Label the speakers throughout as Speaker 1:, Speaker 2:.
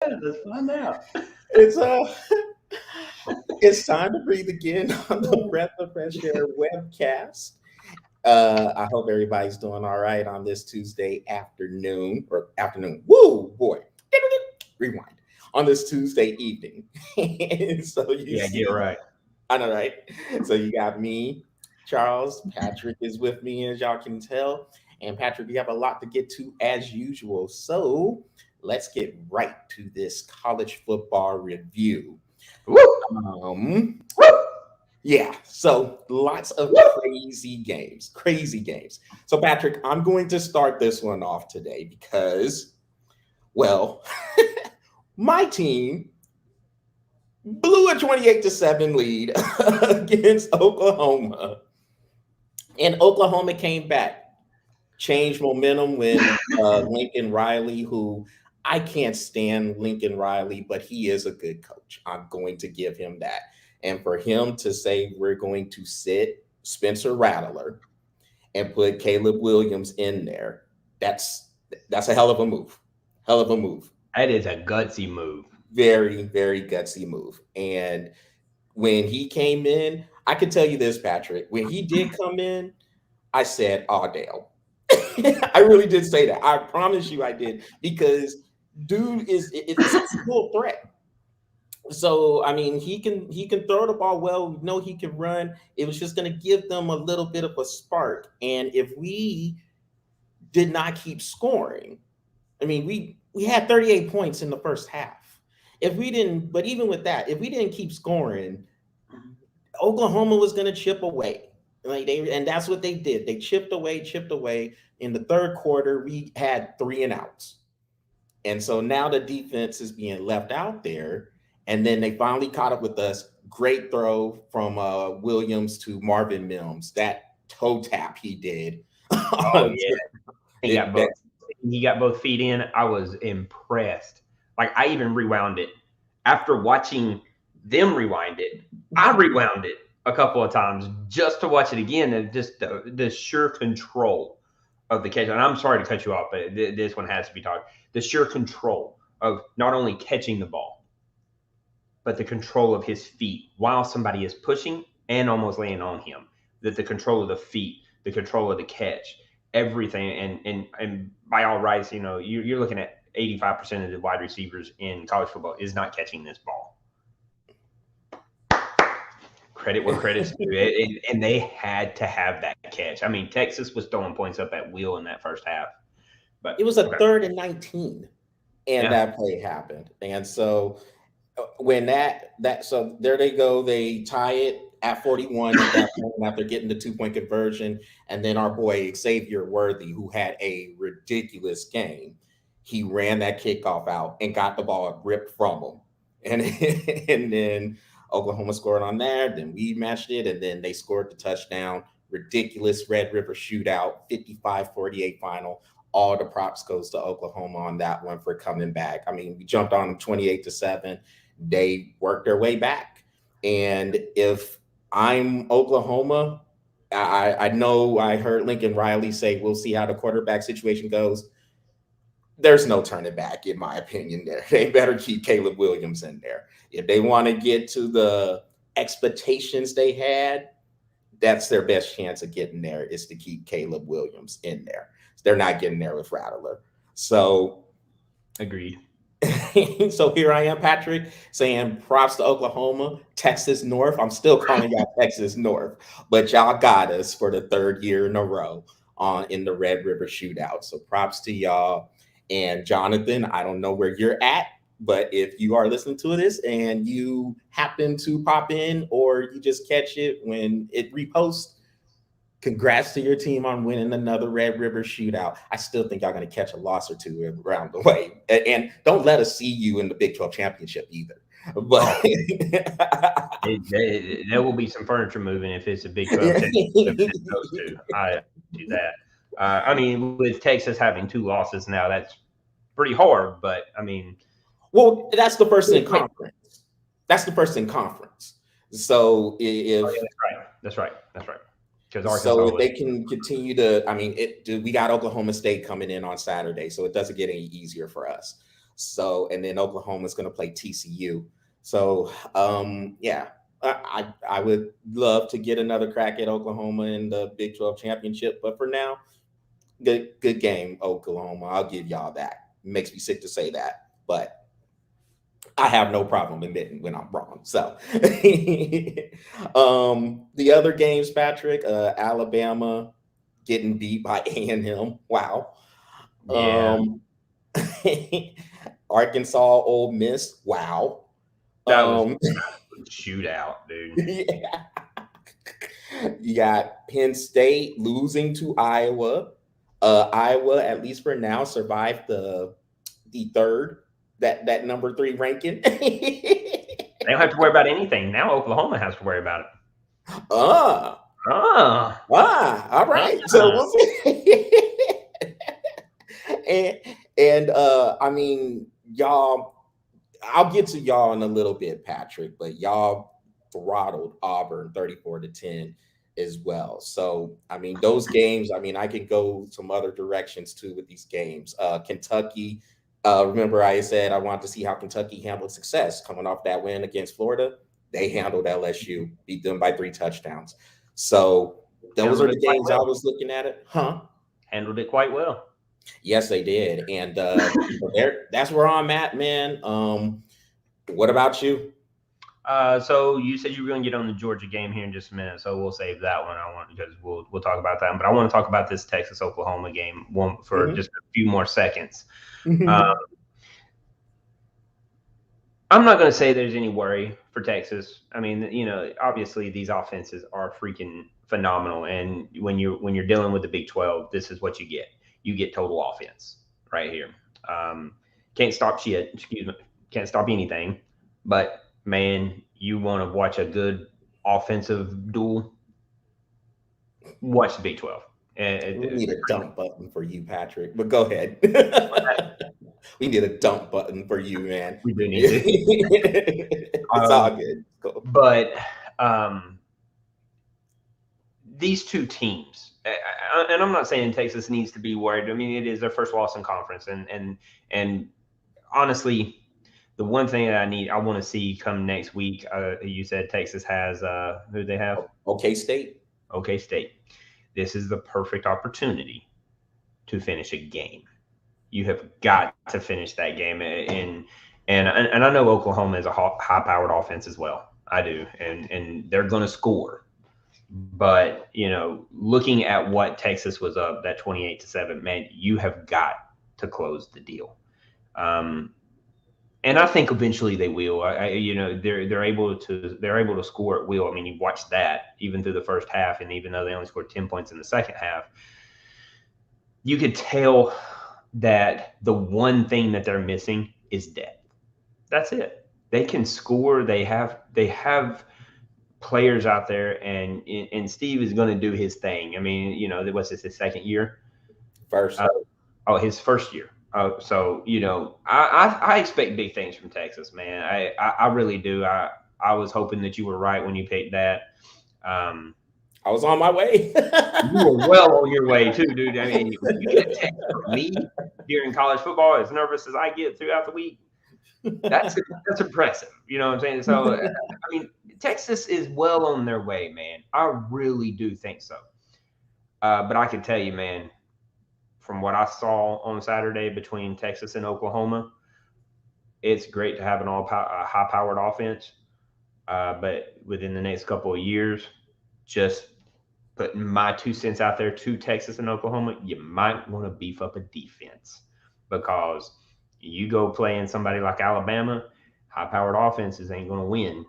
Speaker 1: Let's find out.
Speaker 2: It's it's time to breathe again on the Breath of Fresh Air webcast. I hope everybody's doing all right on this Tuesday afternoon or afternoon. Woo boy, rewind on this Tuesday evening. And so you
Speaker 1: Yeah, get
Speaker 2: see,
Speaker 1: right.
Speaker 2: I know, right? So you got me, Charles. Patrick is with me, as y'all can tell. And Patrick, we have a lot to get to as usual. So let's get right to this college football review.
Speaker 1: Woo!
Speaker 2: Um,
Speaker 1: Woo!
Speaker 2: yeah, so lots of crazy games. So, Patrick, I'm going to start this one off today because, well, my team blew a 28-7 lead against Oklahoma, and Oklahoma came back, changed momentum when Lincoln Riley, who I can't stand Lincoln Riley, but he is a good coach. I'm going to give him that. And for him to say we're going to sit Spencer Rattler and put Caleb Williams in there, that's a hell of a move. Hell of a move.
Speaker 1: That is a gutsy move.
Speaker 2: Very, very gutsy move. And when he came in, I can tell you this, Patrick. When he did come in, I said, "Oh, Dale." I really did say that. I promise you, I did because dude it's a full threat. So I mean, he can throw the ball well. We know he can run. It was just going to give them a little bit of a spark. And if we did not keep scoring, I mean, we had 38 points in the first half. If we didn't, but even with that, if we didn't keep scoring, Oklahoma was going to chip away. And that's what they did. They chipped away, chipped away. In the third quarter, we had three and outs. And so now the defense is being left out there. And then they finally caught up with us. Great throw from Williams to Marvin Mims. That toe tap he did.
Speaker 1: Oh yeah, he got both.
Speaker 2: That,
Speaker 1: He got both feet in. I was impressed. Like I even rewound it after watching them rewind it. I rewound it a couple of times just to watch it again, and just the sheer control of the catch. And I'm sorry to cut you off, but this one has to be talked. The sheer control of not only catching the ball, but the control of his feet while somebody is pushing and almost laying on him. That the control of the feet, the control of the catch, everything, and by all rights, you're looking at 85% of the wide receivers in college football is not catching this ball. Credit where credit's due, and they had to have that catch. I mean, Texas was throwing points up at will in that first half,
Speaker 2: it
Speaker 1: but
Speaker 2: was a
Speaker 1: okay,
Speaker 2: third and 19, and
Speaker 1: yeah,
Speaker 2: that play happened. And so when that so there they go, they tie it at 41 at that point after getting the 2 point conversion. And then our boy Xavier Worthy, who had a ridiculous game, he ran that kickoff out and got the ball ripped from him. And and then Oklahoma scored on there, then we matched it, and then they scored the touchdown. Ridiculous Red River shootout, 55-48 final. All the props goes to Oklahoma on that one for coming back. I mean, we jumped on them 28-7. They worked their way back. And if I'm Oklahoma, I know I heard Lincoln Riley say we'll see how the quarterback situation goes. There's no turning back, in my opinion. There, they better keep Caleb Williams in there if they want to get to the expectations they had. That's their best chance of getting there is to keep Caleb Williams in there. They're not getting there with Rattler. So
Speaker 1: agreed.
Speaker 2: so here I am, Patrick, saying props to Oklahoma, Texas North. I'm still calling y'all Texas North, but y'all got us for the third year in a row on in the Red River Shootout. So props to y'all. And Jonathan, I don't know where you're at, but if you are listening to this and you happen to pop in or you just catch it when it reposts, congrats to your team on winning another Red River Shootout. I still think y'all going to catch a loss or two around the way. And don't let us see you in the Big 12 championship either.
Speaker 1: Oh,
Speaker 2: But
Speaker 1: there will be some furniture moving if it's a Big 12 championship and it's those two. I do that. I mean, with Texas having two losses now, that's pretty hard. But I mean,
Speaker 2: well, that's the first in conference. That's the first in conference. So
Speaker 1: oh
Speaker 2: if
Speaker 1: yeah, that's right. That's right. That's right. Because
Speaker 2: so
Speaker 1: Arkansas
Speaker 2: if
Speaker 1: was
Speaker 2: they can continue to, I mean, we got Oklahoma State coming in on Saturday, so it doesn't get any easier for us. So, and then Oklahoma's going to play TCU. So, yeah, I would love to get another crack at Oklahoma in the Big 12 championship, but for now, good game, Oklahoma. I'll give y'all that. It makes me sick to say that, but I have no problem admitting when I'm wrong. So, the other games, Patrick, Alabama getting beat by A&M. Wow.
Speaker 1: Yeah,
Speaker 2: Arkansas, Ole Miss. Wow.
Speaker 1: that was
Speaker 2: Um,
Speaker 1: a shootout, dude.
Speaker 2: yeah. You got Penn State losing to Iowa. Iowa, at least for now, survived the third that number 3 ranking.
Speaker 1: They don't have to worry about anything now. Oklahoma has to worry about it.
Speaker 2: Ah,
Speaker 1: Ah,
Speaker 2: all right. So we'll see. and I mean, y'all, I'll get to y'all in a little bit, Patrick, but y'all throttled Auburn 34-10 as well. So, I mean, those games, I mean, I can go some other directions too with these games. Kentucky, remember I said I wanted to see how Kentucky handled success coming off that win against Florida. They handled LSU, beat them by 3 touchdowns. So, those are the games I was looking at it.
Speaker 1: Handled it quite well.
Speaker 2: Yes, they did. And that's where I'm at, man. What about you?
Speaker 1: So you said you were going to get on the Georgia game here in just a minute, so we'll save that one. Because we'll talk about that. But I want to talk about this Texas Oklahoma game for just a few more seconds. I'm not going to say there's any worry for Texas. I mean, obviously these offenses are freaking phenomenal, and when you're dealing with the Big 12, this is what you get. You get total offense right here. Can't stop shit. Excuse me. Can't stop anything. But man, you want to watch a good offensive duel? Watch the Big 12.
Speaker 2: We need a dump button for you, Patrick. But go ahead. We need a dump button for you, man.
Speaker 1: We do need to.
Speaker 2: It's all good. Cool.
Speaker 1: But these two teams, and I'm not saying Texas needs to be worried. I mean, it is their first loss in conference, and honestly, the one thing that I want to see come next week. You said Texas has who they have?
Speaker 2: OK State.
Speaker 1: OK State. This is the perfect opportunity to finish a game. You have got to finish that game, and I know Oklahoma is a high-powered offense as well. I do, and they're going to score. But looking at what Texas was up, that 28-7, man, you have got to close the deal. And I think eventually they will. They're able to score at will. I mean, you watched that even through the first half, and even though they only scored 10 points in the second half, you could tell that the one thing that they're missing is depth. That's it. They can score. They have players out there, and Steve is going to do his thing. I mean, what's this, his second year?
Speaker 2: First.
Speaker 1: His first year. So I expect big things from Texas, man. I really do. I was hoping that you were right when you picked that.
Speaker 2: I was on my way.
Speaker 1: You were well on your way too, dude. I mean, when you get a text from me during college football, as nervous as I get throughout the week, that's impressive. You know what I'm saying? So, I mean, Texas is well on their way, man. I really do think so. But I can tell you, man, from what I saw on Saturday between Texas and Oklahoma, it's great to have a high-powered offense. But within the next couple of years, just putting my 2 cents out there to Texas and Oklahoma, you might want to beef up a defense, because you go playing somebody like Alabama, high-powered offenses ain't going to win.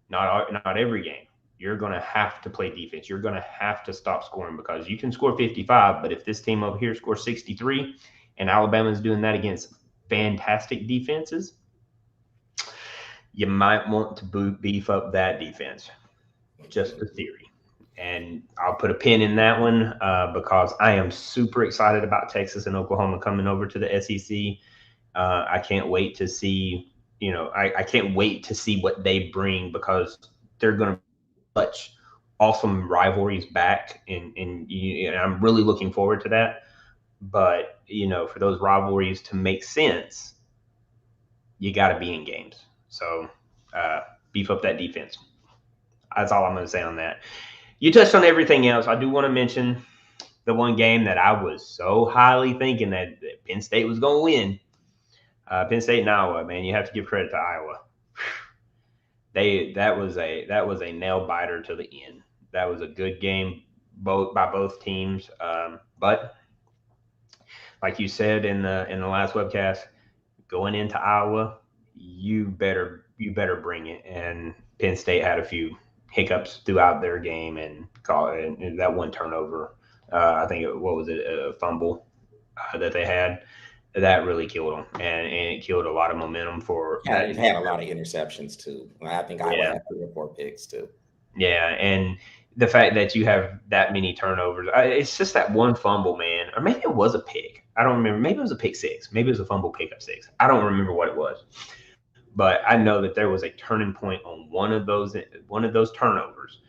Speaker 1: Not every game. You're going to have to play defense. You're going to have to stop scoring, because you can score 55, but if this team over here scores 63 and Alabama's doing that against fantastic defenses, you might want to beef up that defense. Just a theory. And I'll put a pin in that one because I am super excited about Texas and Oklahoma coming over to the SEC. I can't wait to see, I can't wait to see what they bring, because they're going to touch awesome rivalries back. And I'm really looking forward to that. But, for those rivalries to make sense, you got to be in games. So beef up that defense. That's all I'm going to say on that. You touched on everything else. I do want to mention the one game that I was so highly thinking that Penn State was going to win. Penn State and Iowa, man, you have to give credit to Iowa. That was a nail biter to the end. That was a good game by both teams. But like you said in the last webcast, going into Iowa, you better bring it. And Penn State had a few hiccups throughout their game and that one turnover. I think what was it, a fumble that they had that really killed them, and it killed a lot of momentum for.
Speaker 2: Yeah, it had a lot of interceptions too. I think Iowa had 3 or 4 picks too.
Speaker 1: Yeah, and the fact that you have that many turnovers, it's just that one fumble, man. Or maybe it was a pick. I don't remember. Maybe it was a pick six. Maybe it was a fumble pickup six. I don't remember what it was. But I know that there was a turning point on one of those turnovers,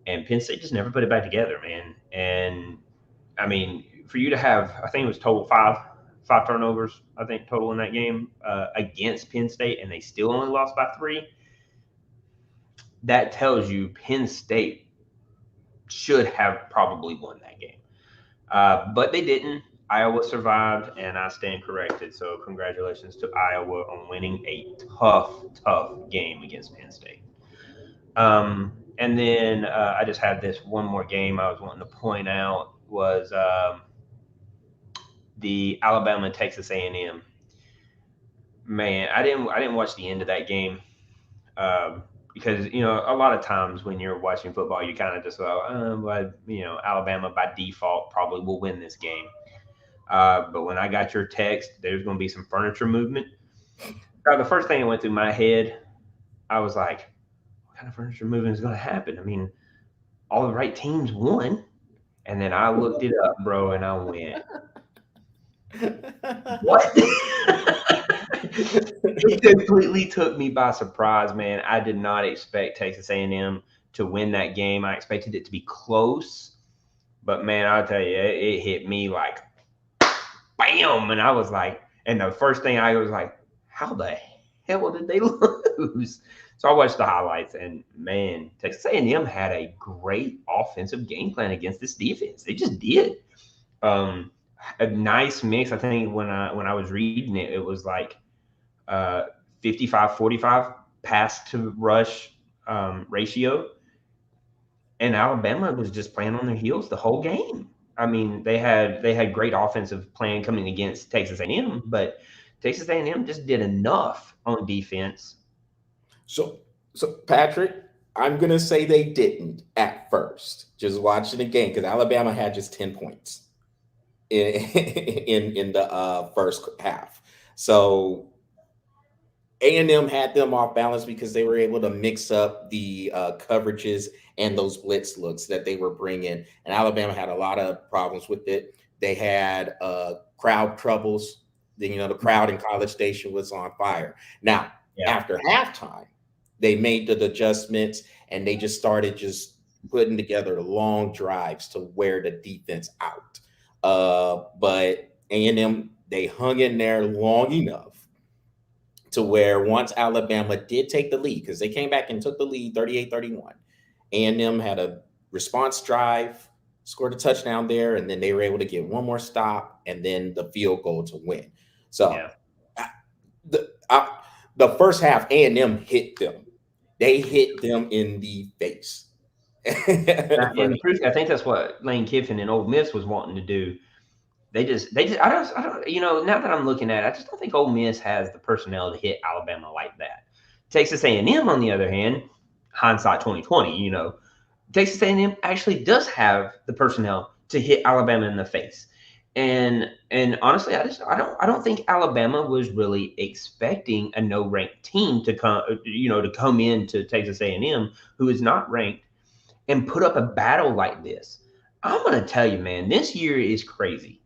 Speaker 1: and Penn State just never put it back together, man. And I mean, for you to have, I think it was total five turnovers, I think total in that game against Penn State, and they still only lost by 3. That tells you Penn State should have probably won that game, but they didn't. Iowa survived, and I stand corrected. So congratulations to Iowa on winning a tough game against Penn State. And then I just had this one more game I was wanting to point out was the Alabama Texas A&M. Man, I didn't watch the end of that game because a lot of times when you're watching football, you kind of just Alabama by default probably will win this game. But when I got your text, there's going to be some furniture movement. The first thing that went through my head, I was like, what kind of furniture movement is going to happen? I mean, all the right teams won. And then I looked it up, bro, and I went, what? It completely took me by surprise, man. I did not expect Texas A&M to win that game. I expected it to be close. But, man, I'll tell you, it hit me like, bam! And I was like, and the first thing I was like, how the hell did they lose? So I watched the highlights, and man, Texas A&M had a great offensive game plan against this defense. They just did. A nice mix. I think when I was reading it, it was like 55-45 pass to rush ratio, and Alabama was just playing on their heels the whole game. I mean, they had great offensive plan coming against Texas A&M, but Texas A&M just did enough on defense.
Speaker 2: So Patrick, I'm gonna say they didn't at first. Just watching the game because Alabama had just 10 points in the first half. So A&M had them off balance because they were able to mix up the coverages and those blitz looks that they were bringing. And Alabama had a lot of problems with it. They had crowd troubles. The crowd in College Station was on fire. Now, after halftime, they made the adjustments and they just started just putting together long drives to wear the defense out. But A&M, they hung in there long enough to where once Alabama did take the lead, because they came back and took the lead 38-31, A&M had a response drive, scored a touchdown there, and then they were able to get one more stop and then the field goal to win. So the first half, A&M hit them. They hit them in the face.
Speaker 1: And I think that's what Lane Kiffin and Ole Miss was wanting to do. They just I don't now that I'm looking at it, I just don't think Ole Miss has the personnel to hit Alabama like that. Texas A&M, on the other hand, hindsight 2020, Texas A&M actually does have the personnel to hit Alabama in the face. And honestly, I don't think Alabama was really expecting a no-ranked team to come into Texas A&M, who is not ranked, and put up a battle like this. I'm going to tell you, man, this year is crazy.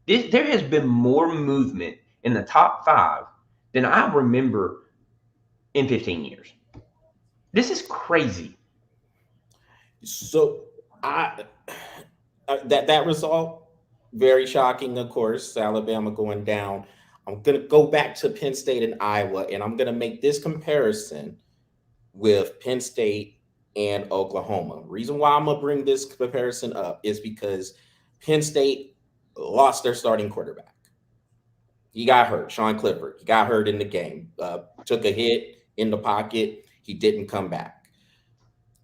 Speaker 1: There has been more movement in the top 5 than I remember in 15 years. This is crazy.
Speaker 2: So that result, very shocking, of course, Alabama going down. I'm going to go back to Penn State and Iowa, and I'm going to make this comparison with Penn State and Oklahoma. Reason why I'm going to bring this comparison up is because Penn State lost their starting quarterback. He got hurt. Sean Clifford. He got hurt in the game. Took a hit in the pocket. He didn't come back.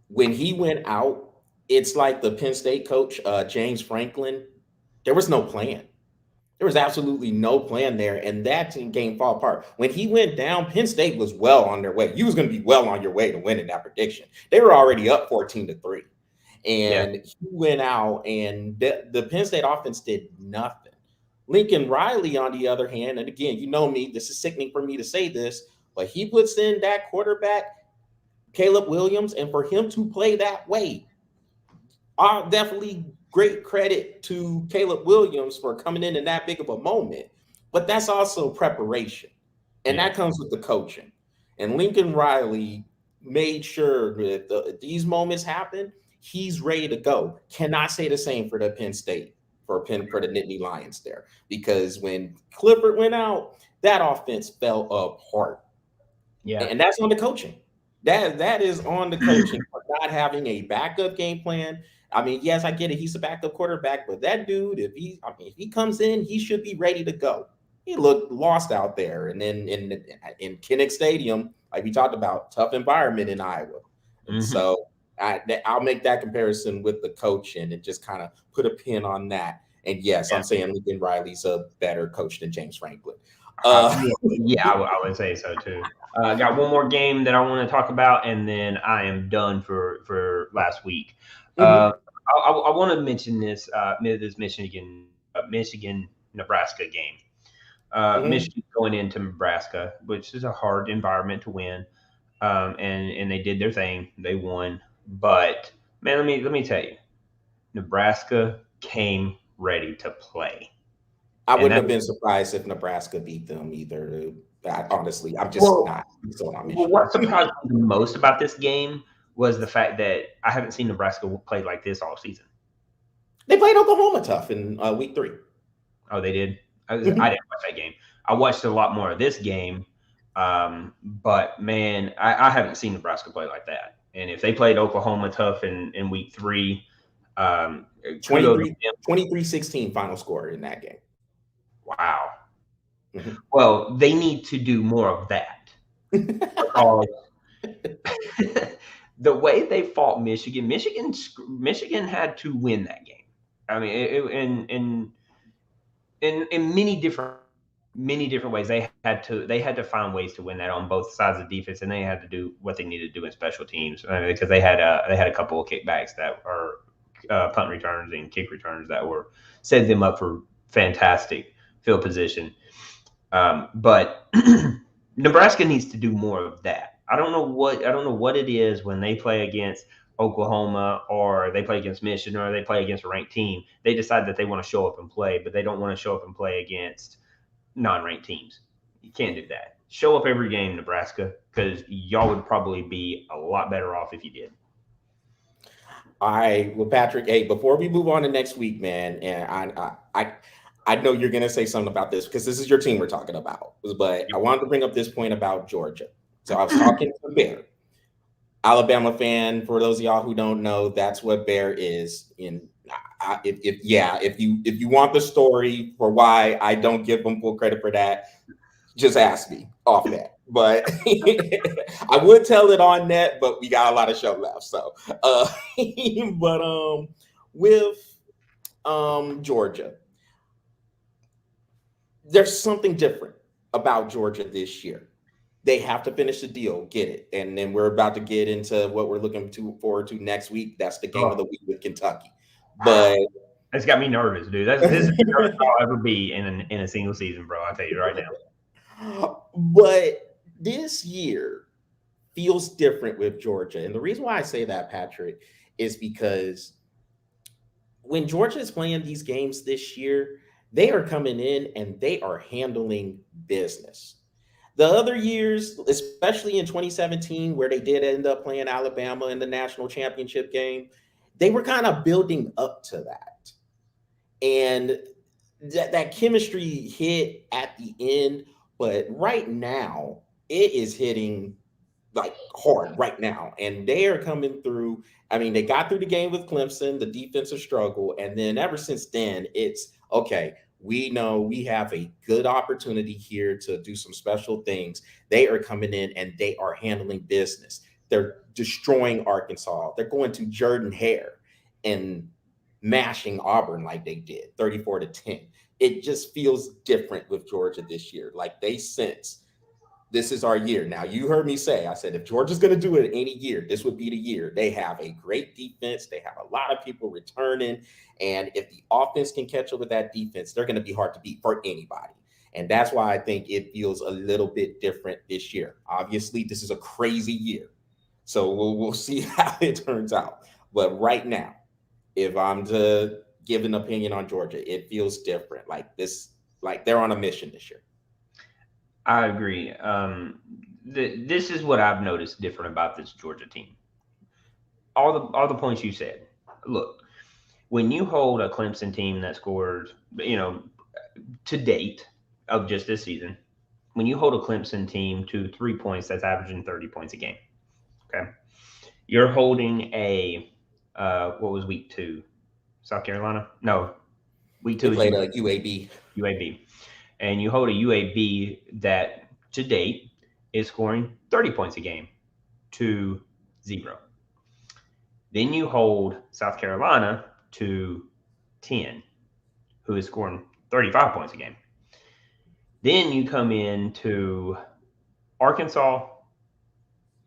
Speaker 2: When he went out, it's like the Penn State coach, James Franklin. There was no plan. There was absolutely no plan there, and that game fall apart. When he went down, Penn State was well on their way. You was going to be well on your way to winning that prediction. They were already up 14-3, and he went out, and the Penn State offense did nothing. Lincoln Riley, on the other hand, and again, you know me, this is sickening for me to say this, but he puts in that quarterback, Caleb Williams, and for him to play that way, I'll definitely great credit to Caleb Williams for coming in that big of a moment, but that's also preparation, and that comes with the coaching. And Lincoln Riley made sure that these moments happen. He's ready to go. Cannot say the same for the Penn State, for the Nittany Lions there, because when Clifford went out, that offense fell apart. Yeah, and that's on the coaching. That is on the coaching for not having a backup game plan. I mean, yes, I get it. He's a backup quarterback, but that dude, if he comes in, he should be ready to go. He looked lost out there, and then in Kinnick Stadium, like we talked about, tough environment in Iowa. And so I'll make that comparison with the coaching and just kind of put a pin on that. And yes, I'm saying Lincoln Riley's a better coach than James Franklin.
Speaker 1: I would say so too. Got one more game that I want to talk about, and then I am done for last week. I want to mention this Michigan Nebraska game. Michigan going into Nebraska, which is a hard environment to win, and they did their thing. They won, but man, let me tell you, Nebraska came ready to play.
Speaker 2: I wouldn't have been surprised if Nebraska beat them either. Honestly, I'm just not.
Speaker 1: What surprised me the most about this game was the fact that I haven't seen Nebraska play like this all season.
Speaker 2: They played Oklahoma tough in week 3.
Speaker 1: Oh, they did? I didn't watch that game. I watched a lot more of this game, but man, I haven't seen Nebraska play like that. And if they played Oklahoma tough in week 3,
Speaker 2: 23-16 final score in that game.
Speaker 1: Wow. Well, they need to do more of that. The way they fought Michigan had to win that game. I mean, in many different ways, they had to find ways to win that on both sides of defense, and they had to do what they needed to do in special teams because they had a couple of kickbacks that are punt returns and kick returns that were set them up for fantastic field position. But Nebraska needs to do more of that. I don't know what it is when they play against Oklahoma or they play against Michigan or they play against a ranked team. They decide that they want to show up and play, but they don't want to show up and play against non-ranked teams. You can't do that. Show up every game, Nebraska, because y'all would probably be a lot better off if you did.
Speaker 2: All right. Well, Patrick, hey, before we move on to next week, man, and I know you're going to say something about this because this is your team we're talking about, but I wanted to bring up this point about Georgia. So I was talking to Bear, Alabama fan. For those of y'all who don't know, that's what Bear is. If you want the story for why I don't give them full credit for that, just ask me off that. But I would tell it on net, but we got a lot of show left. So, with Georgia, there's something different about Georgia this year. They have to finish the deal, get it. And then we're about to get into what we're looking forward to next week. That's the game of the week with Kentucky. But
Speaker 1: that's got me nervous, dude. This is the nervous I'll ever be in a single season, bro. I'll tell you right now.
Speaker 2: But this year feels different with Georgia. And the reason why I say that, Patrick, is because when Georgia is playing these games this year, they are coming in and they are handling business. The other years, especially in 2017, where they did end up playing Alabama in the national championship game, they were kind of building up to that. And that chemistry hit at the end, but right now it is hitting like hard right now, and they are coming through. I mean, they got through the game with Clemson, the defensive struggle, and then ever since then, it's okay. We know we have a good opportunity here to do some special things. They are coming in and they are handling business. They're destroying Arkansas. They're going to Jordan Hare and mashing Auburn like they did, 34-10. It just feels different with Georgia this year. Like they sense this is our year. Now, you heard me say, I said, if Georgia's going to do it any year, this would be the year. They have a great defense. They have a lot of people returning. And if the offense can catch up with that defense, they're going to be hard to beat for anybody. And that's why I think it feels a little bit different this year. Obviously, this is a crazy year. So we'll see how it turns out. But right now, if I'm to give an opinion on Georgia, it feels different. Like this, like they're on a mission this year.
Speaker 1: I agree. This is what I've noticed different about this Georgia team. All the points you said. Look, when you hold a Clemson team that scores, to date of just this season, when you hold a Clemson team to 3 points, that's averaging 30 points a game. Okay, you're holding a what was week 2? South Carolina? No, week 2
Speaker 2: They
Speaker 1: is
Speaker 2: played a UAB.
Speaker 1: UAB. And you hold a UAB that to date is scoring 30 points a game to 0. Then you hold South Carolina to 10, who is scoring 35 points a game. Then you come into Arkansas.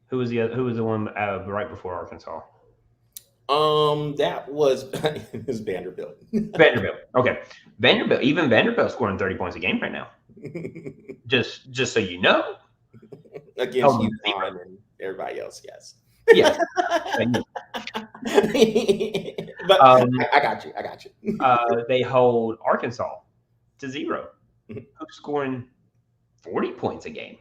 Speaker 1: Who was the one right before Arkansas?
Speaker 2: That was it was Vanderbilt.
Speaker 1: Vanderbilt. Okay, Vanderbilt scoring 30 points a game right now. Just so you know,
Speaker 2: Against UConn and everybody else, yes.
Speaker 1: Yes.
Speaker 2: But I got you.
Speaker 1: They hold Arkansas to 0, who's scoring 40 points a game.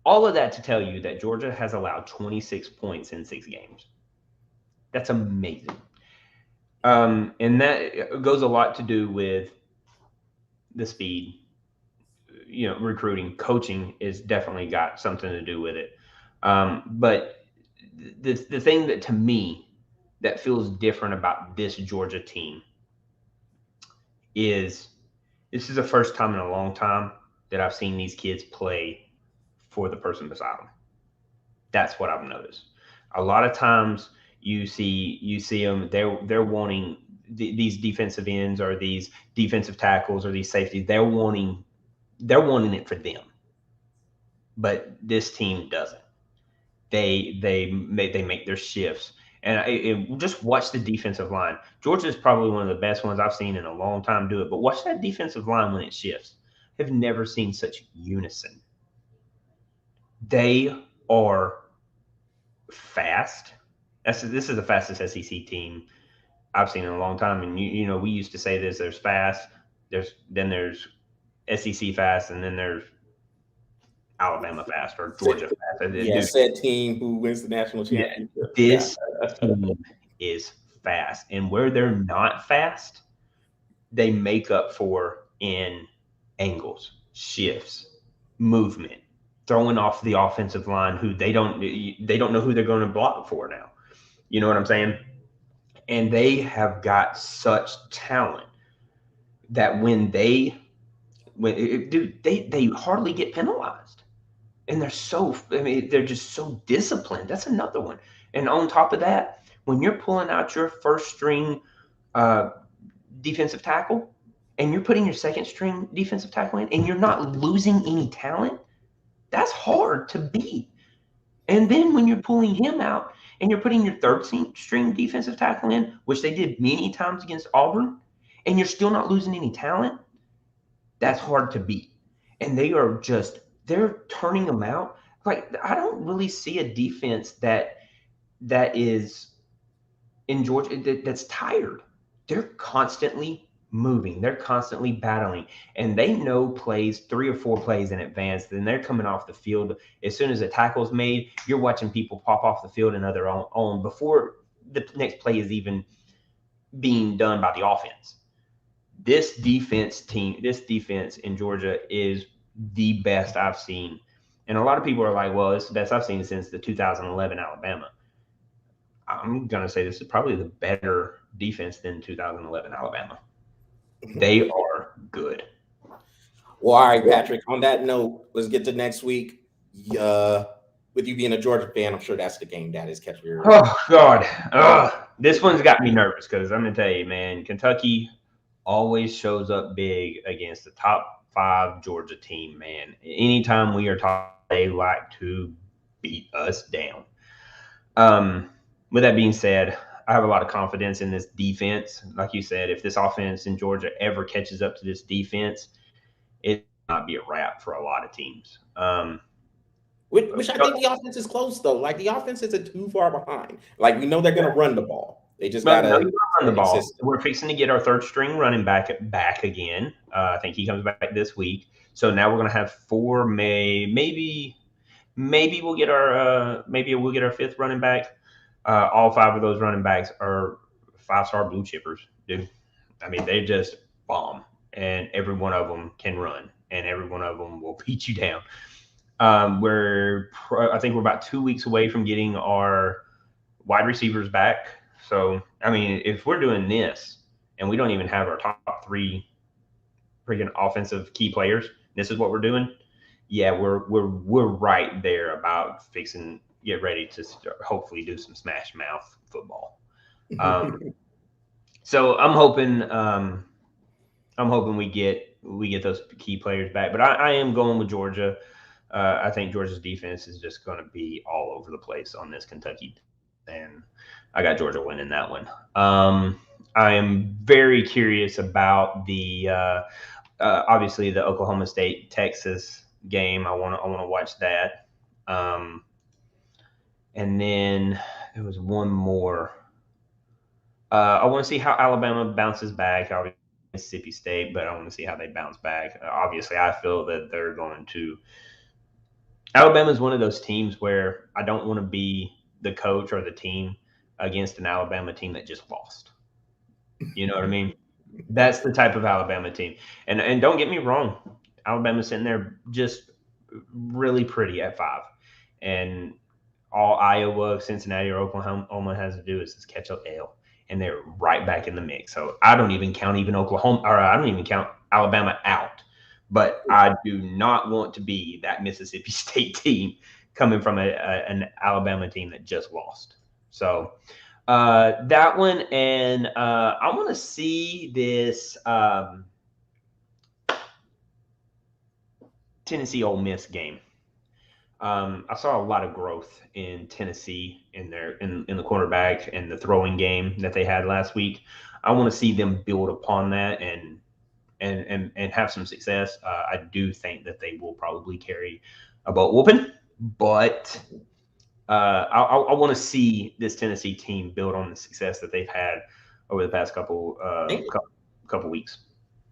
Speaker 1: All of that to tell you that Georgia has allowed 26 points in 6 games. That's amazing. And that goes a lot to do with the speed. Recruiting, coaching is definitely got something to do with it. But the thing that to me that feels different about this Georgia team is this is the first time in a long time that I've seen these kids play for the person beside them. That's what I've noticed. A lot of times you see them, they're wanting these defensive ends or these defensive tackles or these safeties. They're wanting it for them. But this team doesn't. They make their shifts. And just watch the defensive line. Georgia is probably one of the best ones I've seen in a long time do it. But watch that defensive line when it shifts. I've never seen such unison. They are fast. This is the fastest SEC team I've seen in a long time. And we used to say this: there's fast, there's SEC fast, and then there's Alabama fast or Georgia fast.
Speaker 2: Yeah, said team who wins the national championship.
Speaker 1: This team is fast, and where they're not fast, they make up for in angles, shifts, movement, throwing off the offensive line who they don't know who they're going to block for now. You know what I'm saying? And they have got such talent that they hardly get penalized. And they're just so disciplined. That's another one. And on top of that, when you're pulling out your first string defensive tackle and you're putting your second string defensive tackle in and you're not losing any talent, that's hard to beat. And then when you're pulling him out and you're putting your third string defensive tackle in, which they did many times against Auburn, and you're still not losing any talent, that's hard to beat. And they're turning them out. Like, I don't really see a defense that is in Georgia that's tired. They're constantly moving. They're constantly battling. And they know plays, 3 or 4 plays in advance. Then they're coming off the field. As soon as a tackle's made, you're watching people pop off the field and their own before the next play is even being done by the offense. this defense in Georgia is the best I've seen. And a lot of people are like, well, it's the best I've seen since the 2011 Alabama. I'm going to say this is probably the better defense than 2011 Alabama. They are good.
Speaker 2: Well, all right, Patrick, on that note, let's get to next week. With you being a Georgia fan, I'm sure that's the game that is catching your.
Speaker 1: Oh, God. This one's got me nervous because I'm going to tell you, man, Kentucky always shows up big against the top 5 Georgia team, man. Anytime we are talking, they like to beat us down. With that being said, I have a lot of confidence in this defense. Like you said, if this offense in Georgia ever catches up to this defense, it might be a wrap for a lot of teams.
Speaker 2: Which I think the offense is close though. Like the offense isn't too far behind. Like we know they're going to run the ball. They just got to
Speaker 1: run the ball. We're fixing to get our third string running back again. I think he comes back this week. So now we're going to have 4. Maybe we'll get our 5th running back. All 5 of those running backs are 5-star blue chippers, dude. I mean, they just bomb, and every one of them can run, and every one of them will beat you down. I think we're about 2 weeks away from getting our wide receivers back. So, I mean, if we're doing this and we don't even have our top 3 freaking offensive key players, this is what we're doing. Yeah, we're right there about get ready to hopefully do some smash mouth football. So I'm hoping we get those key players back. But I am going with Georgia. I think Georgia's defense is just going to be all over the place on this Kentucky, and I got Georgia winning that one. I am very curious about the obviously the Oklahoma State Texas game. I want to watch that. And then there was one more. I want to see how Alabama bounces back. Obviously, Mississippi State, but I want to see how they bounce back. Obviously, I feel that they're going to. Alabama is one of those teams where I don't want to be the coach or the team against an Alabama team that just lost. You know what I mean? That's the type of Alabama team. And don't get me wrong, Alabama's sitting there just really pretty at 5. And all Iowa, Cincinnati, or Oklahoma has to do is just catch an L, and they're right back in the mix. So I don't even count Alabama out. But I do not want to be that Mississippi State team coming from an Alabama team that just lost. So that one, and I want to see this Tennessee Ole Miss game. I saw a lot of growth in Tennessee in the quarterback and the throwing game that they had last week. I want to see them build upon that and have some success. I do think that they will probably carry a boat whooping, but I want to see this Tennessee team build on the success that they've had over the past couple weeks.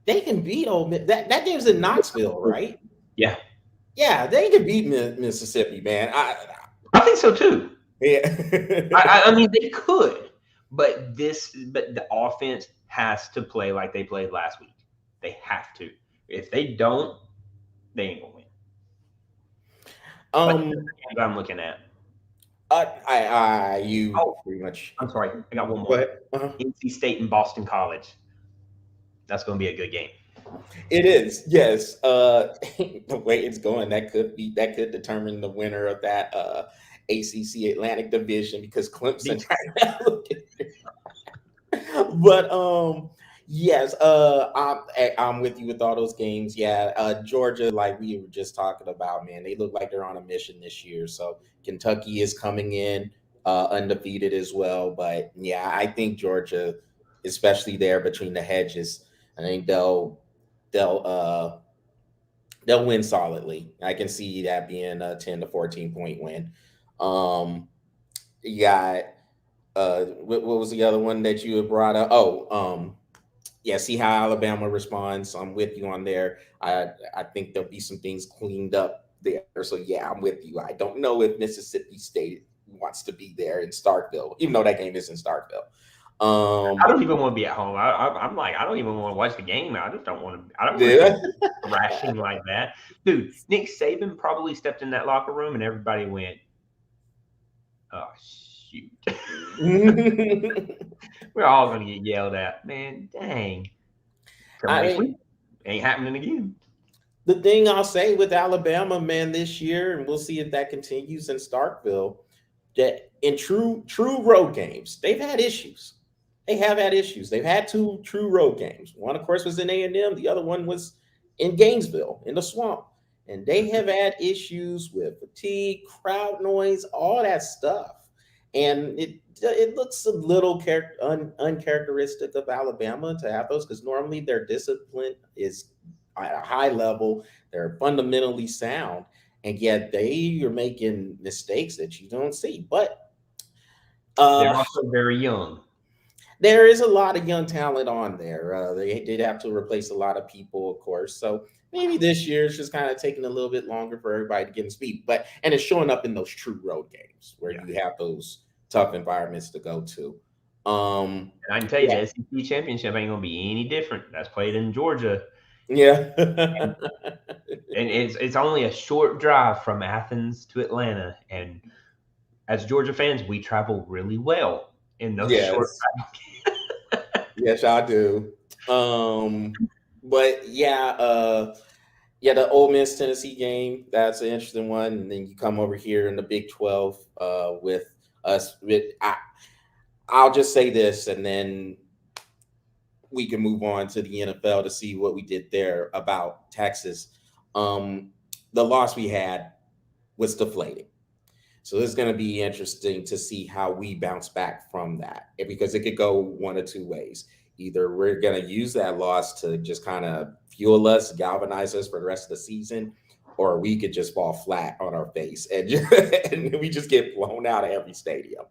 Speaker 2: They can beat Ole Miss. That game's in Knoxville, right?
Speaker 1: Yeah.
Speaker 2: Yeah, they can beat Mississippi, man.
Speaker 1: I think so too.
Speaker 2: Yeah.
Speaker 1: I mean, they could, but the offense has to play like they played last week. They have to. If they don't, they ain't gonna win. I'm looking at.
Speaker 2: Pretty much.
Speaker 1: I'm sorry. I got one more. NC State and Boston College. That's going to be a good game.
Speaker 2: It is, yes. The way it's going, that could determine the winner of that ACC Atlantic Division because Clemson. But yes, I'm with you with all those games. Yeah, Georgia, like we were just talking about, man, they look like they're on a mission this year. So Kentucky is coming in undefeated as well. But yeah, I think Georgia, especially there between the hedges, I think they'll win solidly. I can see that being a 10 to 14 point win. You got what was the other one that you had brought up? Yeah, see how Alabama responds. I'm with you on there. I think there'll be some things cleaned up there. So yeah, I'm with you. I don't know if Mississippi State wants to be there in Starkville, even though that game is in Starkville. Um,
Speaker 1: I don't even want to be at home. I'm like, I don't even want to watch the game. I just don't want to. I don't want to see
Speaker 2: yeah.
Speaker 1: thrashing like that, dude. Nick Saban probably stepped in that locker room and everybody went, "Oh shoot." We're all gonna get yelled at, man. Dang. Till
Speaker 2: I
Speaker 1: next
Speaker 2: mean,
Speaker 1: week, ain't happening again.
Speaker 2: the thing I'll say with Alabama, man, this year, and we'll see if that continues in Starkville, that in true road games, they've had issues. They have had issues. They've had two true road games. One, of course, was in A&M. The other one was in Gainesville, in the swamp. And they have had issues with fatigue, crowd noise, all that stuff. And it looks a little uncharacteristic of Alabama to have those because normally their discipline is at a high level. They're fundamentally sound, and yet they are making mistakes that you don't see. But
Speaker 1: They're
Speaker 2: uh,
Speaker 1: also very young.
Speaker 2: there is a lot of young talent on there. They did have to replace a lot of people, of course. So maybe this year it's just kind of taking a little bit longer for everybody to get in speed. But and it's showing up in those true road games where
Speaker 1: Yeah.
Speaker 2: you have those tough environments to go to.
Speaker 1: And I can tell you,
Speaker 2: Yeah,
Speaker 1: the SEC championship ain't gonna be any different. That's played in Georgia,
Speaker 2: yeah,
Speaker 1: and it's only a short drive from Athens to Atlanta. And as Georgia fans, we travel really well in those short
Speaker 2: yes. Yes, I do. But yeah, yeah, the Ole Miss Tennessee game, that's an interesting one. And then you come over here in the Big 12 with us. I'll just say this, and then we can move on to the NFL to see what we did there about Texas. Um, the loss we had was deflating. So it's going to be interesting to see how we bounce back from that because it could go one or two ways. Either we're going to use that loss to just kind of fuel us, galvanize us for the rest of the season, or we could just fall flat on our face and, and we just get blown out of every stadium.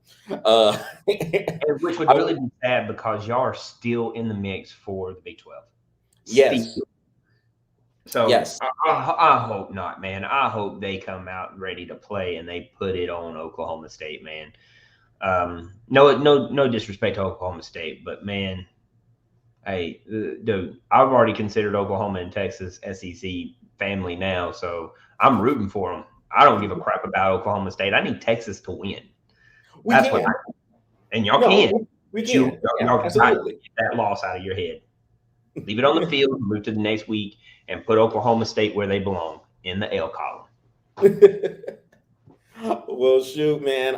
Speaker 1: which would really be sad because y'all are still in the mix for the Big 12. Still.
Speaker 2: Yes.
Speaker 1: So
Speaker 2: Yes.
Speaker 1: I hope not, man. I hope they come out ready to play and they put it on Oklahoma State, man. No disrespect to Oklahoma State, but man, hey, dude, I've already considered Oklahoma and Texas SEC family now, so I'm rooting for them. I don't give a crap about Oklahoma State. I need Texas to win.
Speaker 2: We
Speaker 1: That's what
Speaker 2: can.
Speaker 1: and y'all
Speaker 2: No,
Speaker 1: can.
Speaker 2: we
Speaker 1: But you
Speaker 2: can. Yeah,
Speaker 1: y'all got to
Speaker 2: absolutely.
Speaker 1: get that loss out of your head. Leave it on the field, move to the next week, and put Oklahoma State where they belong in the L column.
Speaker 2: Well, shoot, man.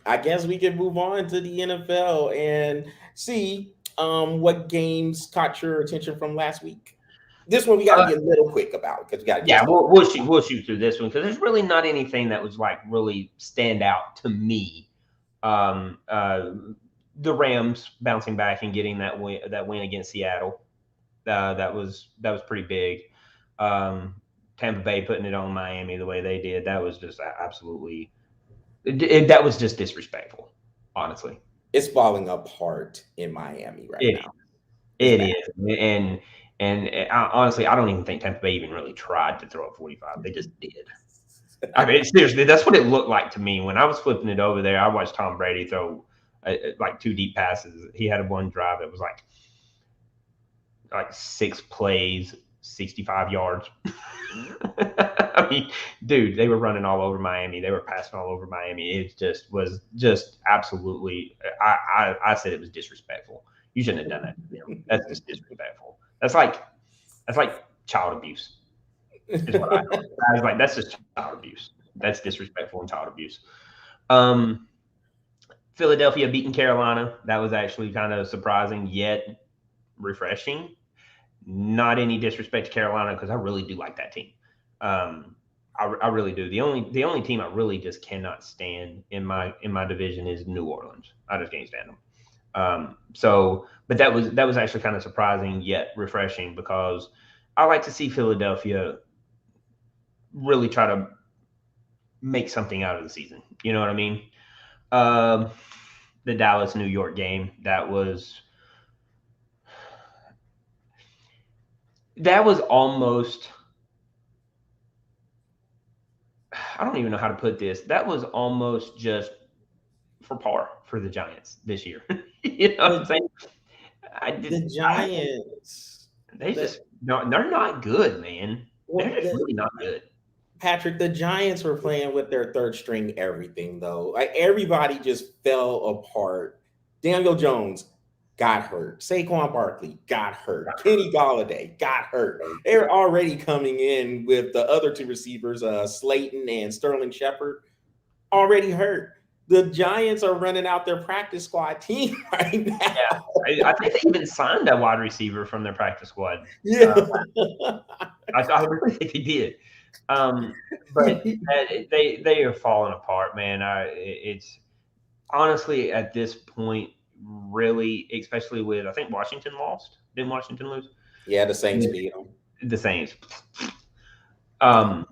Speaker 2: I guess we can move on to the NFL and see what games caught your attention from last week. This one we got to
Speaker 1: Uh,
Speaker 2: be a little quick about because we got to get
Speaker 1: yeah,
Speaker 2: started.
Speaker 1: we'll shoot through this one because there's really not anything that was like really stand out to me. Um, uh, the Rams bouncing back and getting that win against Seattle, that was pretty big. Um, Tampa Bay putting it on Miami the way they did, that was just absolutely that was just disrespectful, honestly.
Speaker 2: It's falling apart in Miami right
Speaker 1: It
Speaker 2: now. It's
Speaker 1: it
Speaker 2: bad.
Speaker 1: is, and honestly, I don't even think Tampa Bay even really tried to throw a 45. They just did. I mean, seriously, that's what it looked like to me when I was flipping it over there. I watched Tom Brady throw like two deep passes. He had one drive that was like 6 plays, 65 yards. I mean, dude, they were running all over Miami. They were passing all over Miami. It just was just absolutely. I said it was disrespectful. You shouldn't have done that to them. That's just disrespectful. That's like child abuse. Is what I was like. That's just child abuse. That's disrespectful and child abuse. Um, Philadelphia beating Carolina. That was actually kind of surprising yet refreshing. Not any disrespect to Carolina because I really do like that team. I really do. The only team I really just cannot stand in my division is New Orleans. I just can't stand them. But that was actually kind of surprising yet refreshing because I like to see Philadelphia really try to make something out of the season. You know what I mean? Um, the Dallas New York game that was almost. I don't even know how to put this. That was almost just for par for the Giants this year. You know what I'm
Speaker 2: The,
Speaker 1: saying?
Speaker 2: the
Speaker 1: I
Speaker 2: Giants,
Speaker 1: they
Speaker 2: the
Speaker 1: just no, they're not good, man. They're
Speaker 2: well,
Speaker 1: just really not good.
Speaker 2: Patrick, the Giants were playing with their third string everything though. Like everybody just fell apart. Daniel Jones got hurt. Saquon Barkley got hurt. Kenny Galladay got hurt. They're already coming in with the other two receivers, Slayton and Sterling Shepard, already hurt. The Giants are running out their practice squad team right
Speaker 1: Yeah,
Speaker 2: now.
Speaker 1: I think they even signed a wide receiver from their practice squad.
Speaker 2: Yeah.
Speaker 1: I really think they did. Um, but they are falling apart, man. It's honestly at this point, really, especially with I think Washington lost. Didn't Washington lose?
Speaker 2: Yeah, the Saints
Speaker 1: With
Speaker 2: beat them.
Speaker 1: the Saints.
Speaker 2: Yeah.
Speaker 1: Um,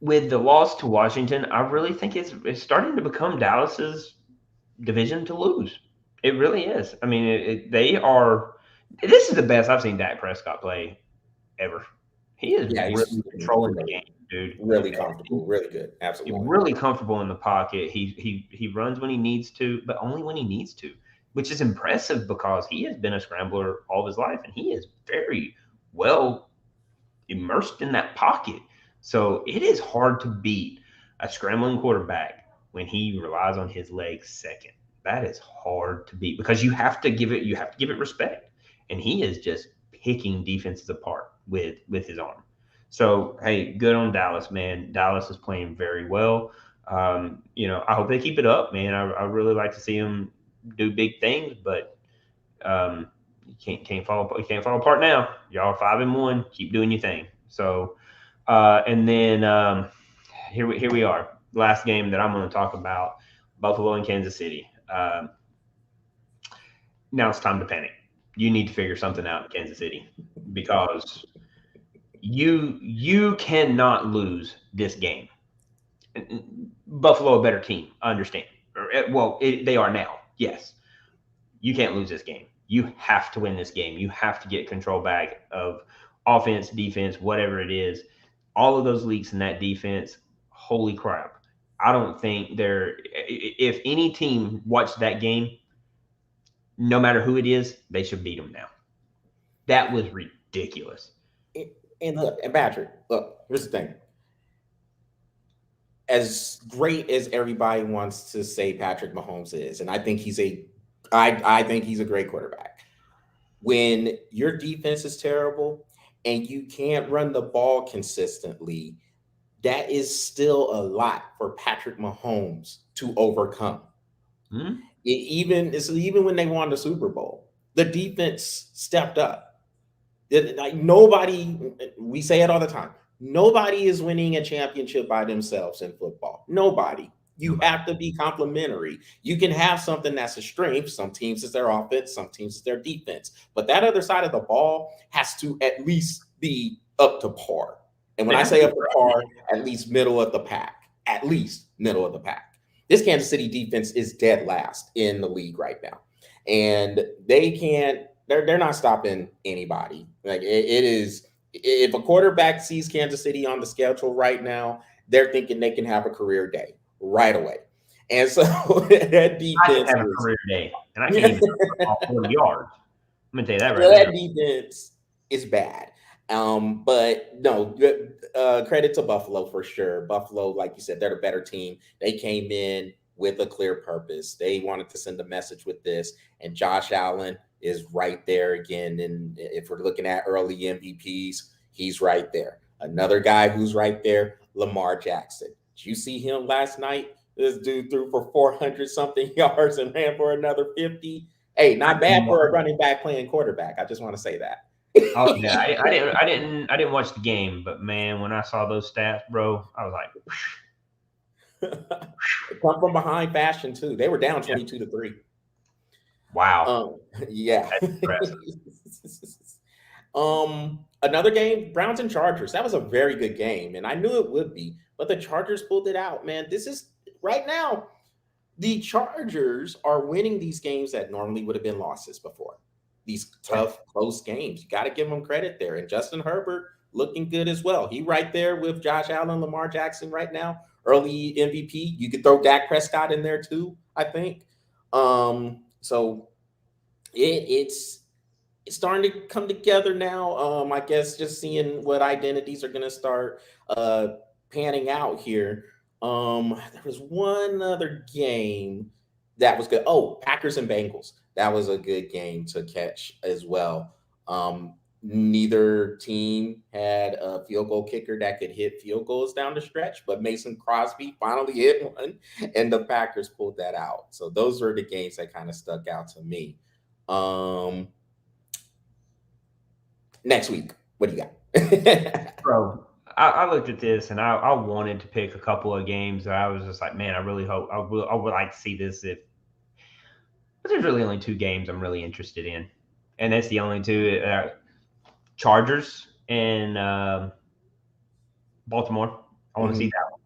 Speaker 1: with the loss to Washington, I really think it's starting to become Dallas's division to lose. It really is. I mean, they are. This is the best I've seen Dak Prescott play ever. He is
Speaker 2: Yeah, he's
Speaker 1: really controlling the
Speaker 2: really,
Speaker 1: game, dude.
Speaker 2: really comfortable, really good.
Speaker 1: He's
Speaker 2: Absolutely.
Speaker 1: really comfortable in the pocket. He runs when he needs to, but only when he needs to, which is impressive because he has been a scrambler all of his life, and he is very well immersed in that pocket. So it is hard to beat a scrambling quarterback when he relies on his legs second. That is hard to beat because you have to give it respect. And he is just picking defenses apart with his arm. So hey, good on Dallas, man. Dallas is playing very well. I hope they keep it up, man. I really like to see them do big things, but you can't fall apart now. Y'all are 5-1. Keep doing your thing. So, and then here we are. Last game that I'm going to talk about: Buffalo and Kansas City. Now it's time to panic. You need to figure something out in Kansas City because you cannot lose this game. Buffalo a better team. I understand. They are now. Yes, you can't lose this game. You have to win this game. You have to get control back of offense, defense, whatever it is. All of those leaks in that defense, holy crap. I don't think if any team watched that game, no matter who it is, they should beat them now. That was ridiculous.
Speaker 2: And look, and Patrick, look, here's the thing. As great as everybody wants to say Patrick Mahomes is, and I think he's a great quarterback. When your defense is terrible and you can't run the ball consistently, that is still a lot for Patrick Mahomes to overcome.
Speaker 1: Hmm?
Speaker 2: Even when they won the Super Bowl, the defense stepped up. Like nobody, we say it all the time. Nobody is winning a championship by themselves in football. Nobody. You
Speaker 1: Nobody.
Speaker 2: have to be complementary. You can have something that's a strength. Some teams is their offense, some teams is their defense. But that other side of the ball has to at least be up to par. And when
Speaker 1: They
Speaker 2: I
Speaker 1: have to
Speaker 2: say
Speaker 1: be
Speaker 2: up to par, at least middle of the pack. At least middle of the pack. This Kansas City defense is dead last in the league right now. And they can't, they're not stopping anybody. Like it is, if a quarterback sees Kansas City on the schedule right now, they're thinking they can have a career day right away. And so that
Speaker 1: I can
Speaker 2: defense
Speaker 1: have a
Speaker 2: is
Speaker 1: career day, and I can't even all 40 yards. I'm going to tell you that right now.
Speaker 2: that defense is bad. But no, credit to Buffalo for sure. Buffalo, like you said, they're the better team. They came in with a clear purpose. They wanted to send a message with this, and Josh Allen is right there again. And if we're looking at early MVPs, he's right there. Another guy who's right there, Lamar Jackson. Did you see him last night? This dude threw for 400 something yards and ran for another 50. Hey,
Speaker 1: I
Speaker 2: not bad
Speaker 1: didn't
Speaker 2: for a
Speaker 1: watch.
Speaker 2: running back playing quarterback. I just want to say that.
Speaker 1: Oh yeah, I didn't watch the game, but man, when I saw those stats, bro, I was like,
Speaker 2: Come from behind fashion too. They were down
Speaker 1: yeah,
Speaker 2: 22-3.
Speaker 1: wow,
Speaker 2: Um, yeah.
Speaker 1: that's impressive.
Speaker 2: Another game, Browns and Chargers. That was a very good game, and I knew it would be, but the Chargers pulled it out, man. This is right now. The Chargers are winning these games that normally would have been losses before. These
Speaker 1: Yeah.
Speaker 2: tough, close games. You got to give them credit there. And Justin Herbert looking good as well. He right there with Josh Allen, Lamar Jackson right now. Early MVP. You could throw Dak Prescott in there too, I think. So it's starting to come together now. I guess just seeing what identities are going to start panning out here. There was one other game that was good. Oh, Packers and Bengals. That was a good game to catch as well. Neither team had a field goal kicker that could hit field goals down the stretch, but Mason Crosby finally hit one, and the Packers pulled that out. So those were the games that kind of stuck out to me. Next week, what do you got?
Speaker 1: Bro, I looked at this and I wanted to pick a couple of games that I was just like, man, I really hope I would like to see this but there's really only two games I'm really interested in, and that's the only two: Chargers and Baltimore. I want to see that one,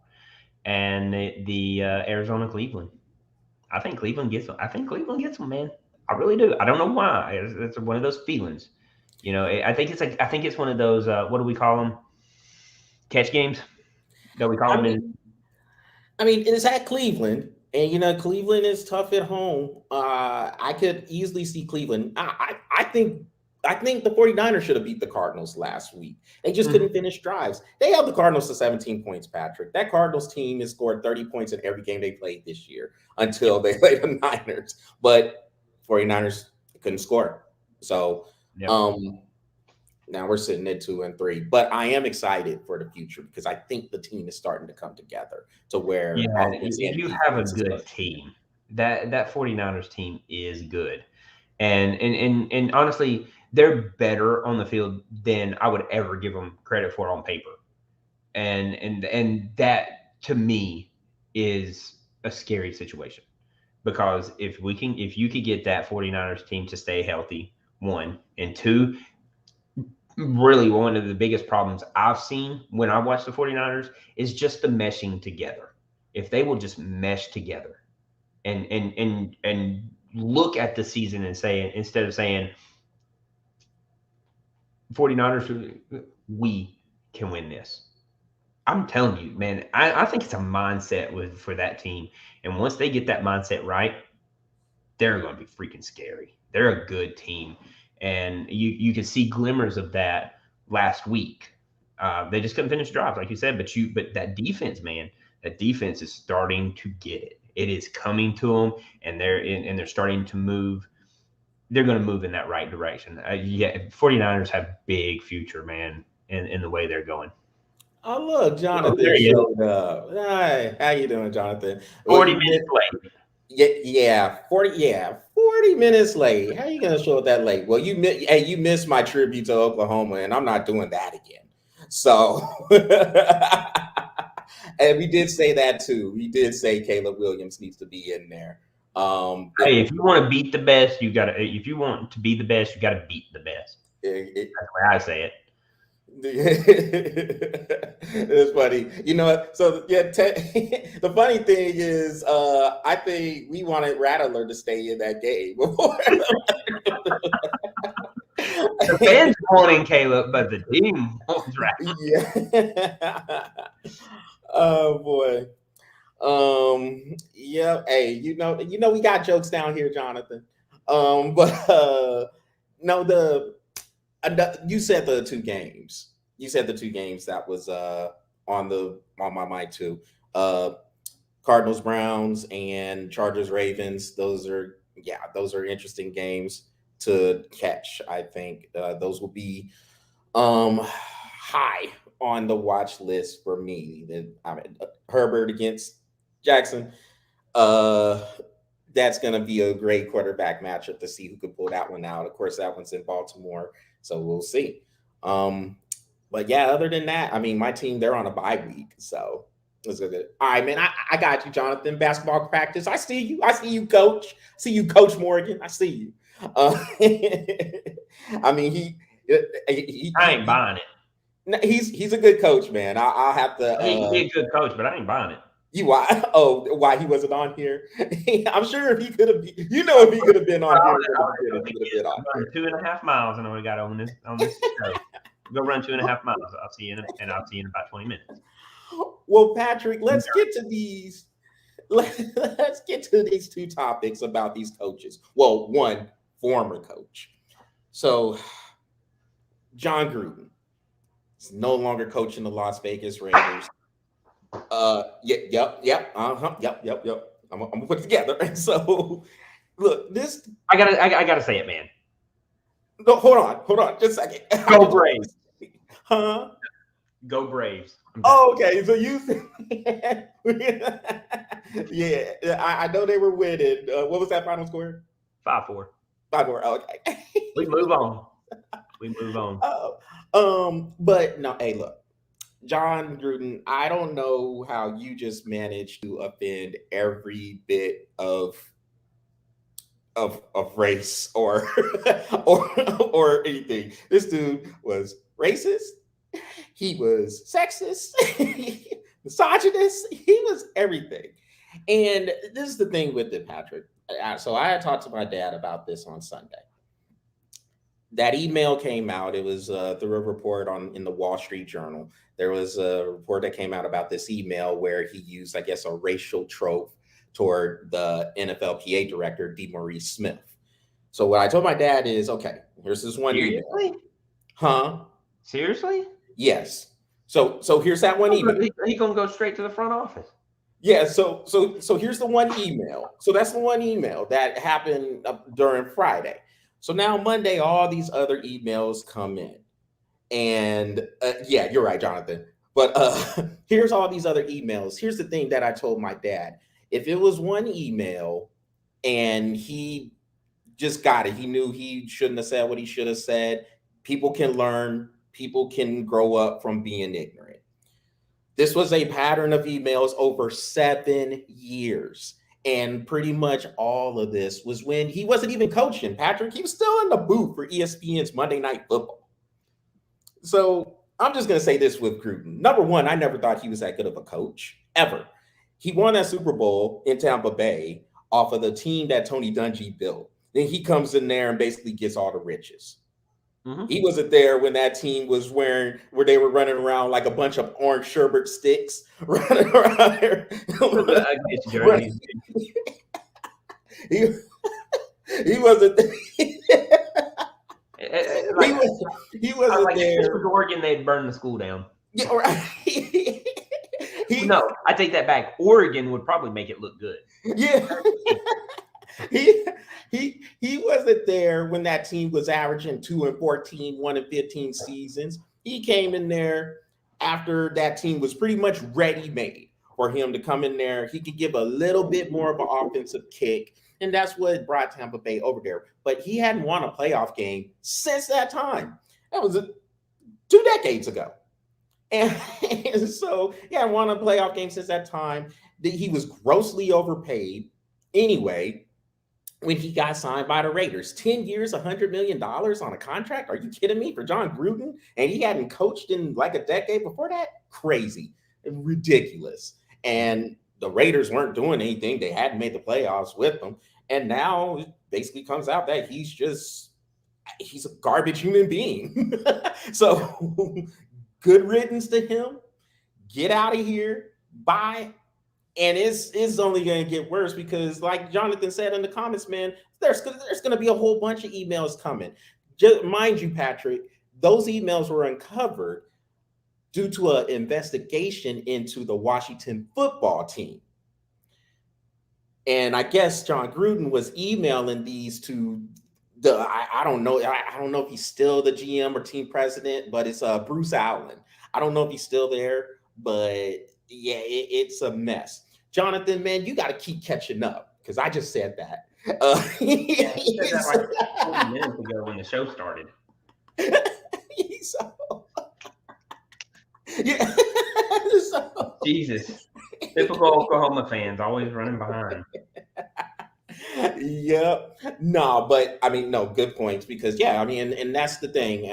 Speaker 1: and the Arizona Cleveland. I think Cleveland gets them. I think Cleveland gets them, man. I really do. I don't know why. It's one of those feelings. I think it's one of those. What do we call them? Catch games. That we call them.
Speaker 2: I mean, it's at Cleveland. And Cleveland is tough at home. I could easily see Cleveland. I think the 49ers should have beat the Cardinals last week. They just couldn't finish drives. They held the Cardinals to 17 points, Patrick. That Cardinals team has scored 30 points in every game they played this year until they played the Niners. But 49ers couldn't score. So now we're sitting at 2-3. But I am excited for the future because I think the team is starting to come together to where
Speaker 1: if you have a good team, that 49ers team is good. And honestly, they're better on the field than I would ever give them credit for on paper. And that to me is a scary situation. Because if you could get that 49ers team to stay healthy, one, and two, really one of the biggest problems I've seen when I watch the 49ers is just the meshing together. If they will just mesh together and look at the season and say, instead of saying 49ers, we can win this. I'm telling you, man, I think it's a mindset for that team. And once they get that mindset right, they're going to be freaking scary. They're a good team. And you can see glimmers of that last week. They just couldn't finish drives, like you said. But that defense, man, that defense is starting to get it. It is coming to them, and they're starting to move. They're going to move in that right direction. 49ers have big future, man, in the way they're going.
Speaker 2: Oh, look, Jonathan showed up. Hi, how you doing, Jonathan?
Speaker 1: 40 minutes late.
Speaker 2: Yeah, 40 minutes late. How are you gonna show up that late? Well, you missed my tribute to Oklahoma, and I'm not doing that again. So, and we did say that too. We did say Caleb Williams needs to be in there.
Speaker 1: Hey, if you want to beat the best, you gotta. If you want to be the best, you gotta beat the best. That's the way I say it.
Speaker 2: It's funny, so the funny thing is, I think we wanted Rattler to stay in that game before.
Speaker 1: The fans wanting Caleb, but the team wants Rattler.
Speaker 2: Yeah. Oh boy. Yeah. Hey, we got jokes down here, Jonathan. But no, you said the two games. You said the two games that was on my mind too. Cardinals, Browns, and Chargers, Ravens. Those are interesting games to catch. I think those will be high on the watch list for me. Herbert against Jackson. That's going to be a great quarterback matchup to see who could pull that one out. Of course, that one's in Baltimore, so we'll see. But yeah, other than that, I mean, my team, they're on a bye week, so let's go good. All right, man, I got you, Jonathan. Basketball practice. I see you, Coach. Coach Morgan. I see you. I mean, he
Speaker 1: I ain't buying it.
Speaker 2: He's a good coach, man. I'll have to.
Speaker 1: He's a good coach, but I ain't buying it.
Speaker 2: Why he wasn't on here? I'm sure if he could have, if he could have been on here,
Speaker 1: he would have been on. 2.5 miles, and we got on this show. Go run 2.5 miles. I'll see you in about 20 minutes.
Speaker 2: Well, Patrick, let's get to these. let's get to these two topics about these coaches. Well, one former coach. So Jon Gruden is no longer coaching the Las Vegas Raiders. Yep. I'm gonna put it together. And so, look, this.
Speaker 1: I gotta say it, man.
Speaker 2: No, hold on, just a second.
Speaker 1: Go Braves.
Speaker 2: Huh?
Speaker 1: Go Braves.
Speaker 2: Oh, okay. So you, yeah, I know they were winning. What was that final score?
Speaker 1: 5-4.
Speaker 2: 5-4. Okay.
Speaker 1: We move on.
Speaker 2: But no, hey, look. Jon Gruden, I don't know how you just managed to offend every bit of race or or anything. This dude was racist. He was sexist, misogynist. He was everything. And this is the thing with it, Patrick. So I had talked to my dad about this on Sunday. That email came out. It was through a report in the Wall Street Journal. There was a report that came out about this email where he used, I guess, a racial trope toward the NFLPA director, DeMaurice Smith. So what I told my dad is, okay, here's this one
Speaker 1: Seriously?
Speaker 2: email. Huh?
Speaker 1: Seriously?
Speaker 2: Yes. So here's that one email.
Speaker 1: He gonna go straight to the front office.
Speaker 2: Yeah. So here's the one email. So that's the one email that happened during Friday. So now Monday, all these other emails come in. And yeah, you're right, Jonathan. But here's all these other emails. Here's the thing that I told my dad. If it was one email and he just got it, he knew he shouldn't have said what he should have said. People can learn. People can grow up from being ignorant. This was a pattern of emails over 7 years. And pretty much all of this was when he wasn't even coaching, Patrick. He was still in the booth for ESPN's Monday Night Football. So I'm just going to say this with Gruden. Number one, I never thought he was that good of a coach, ever. He won that Super Bowl in Tampa Bay off of the team that Tony Dungy built. Then he comes in there and basically gets all the riches. Mm-hmm. He wasn't there when that team was where they were running around like a bunch of orange sherbet sticks running around there. He wasn't there. He wasn't
Speaker 1: like
Speaker 2: there.
Speaker 1: If this was Oregon, they'd burn the school down.
Speaker 2: Yeah, right.
Speaker 1: No, I take that back. Oregon would probably make it look good.
Speaker 2: Yeah. He wasn't there when that team was averaging 2-14, 1-15 seasons. He came in there after that team was pretty much ready-made for him to come in there. He could give a little bit more of an offensive kick, and that's what brought Tampa Bay over there. But he hadn't won a playoff game since that time. That was 2 decades ago. And so he hadn't won a playoff game since that time. He was grossly overpaid anyway when he got signed by the Raiders. 10 years, $100 million on a contract? Are you kidding me? For Jon Gruden? And he hadn't coached in like a decade before that? Crazy. Ridiculous. And the Raiders weren't doing anything. They hadn't made the playoffs with them. And now it basically comes out that he's a garbage human being. So good riddance to him. Get out of here. Bye. And it's only going to get worse because, like Jonathan said in the comments, man, there's going to be a whole bunch of emails coming. Just mind you, Patrick, those emails were uncovered due to an investigation into the Washington football team. And I guess Jon Gruden was emailing these to I don't know if he's still the GM or team president, but it's Bruce Allen. I don't know if he's still there, but yeah, it's a mess. Jonathan, man, you got to keep catching up because I just said that.
Speaker 1: Yeah, he said that like 20 minutes ago when the show started.
Speaker 2: Yeah. So,
Speaker 1: Jesus. Typical Oklahoma fans, always running behind.
Speaker 2: Yep. No, but I mean, no, good points because, yeah, I mean, and that's the thing.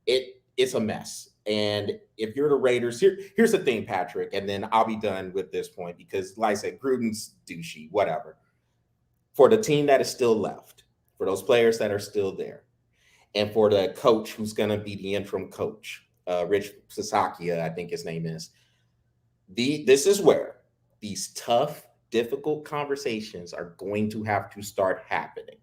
Speaker 2: It's a mess. And if you're the Raiders, here's the thing, Patrick, and then I'll be done with this point because, like I said, Gruden's douchey, whatever. For the team that is still left, for those players that are still there, and for the coach who's going to be the interim coach, Rich Sasakia, I think his name is, this is where these tough difficult conversations are going to have to start happening.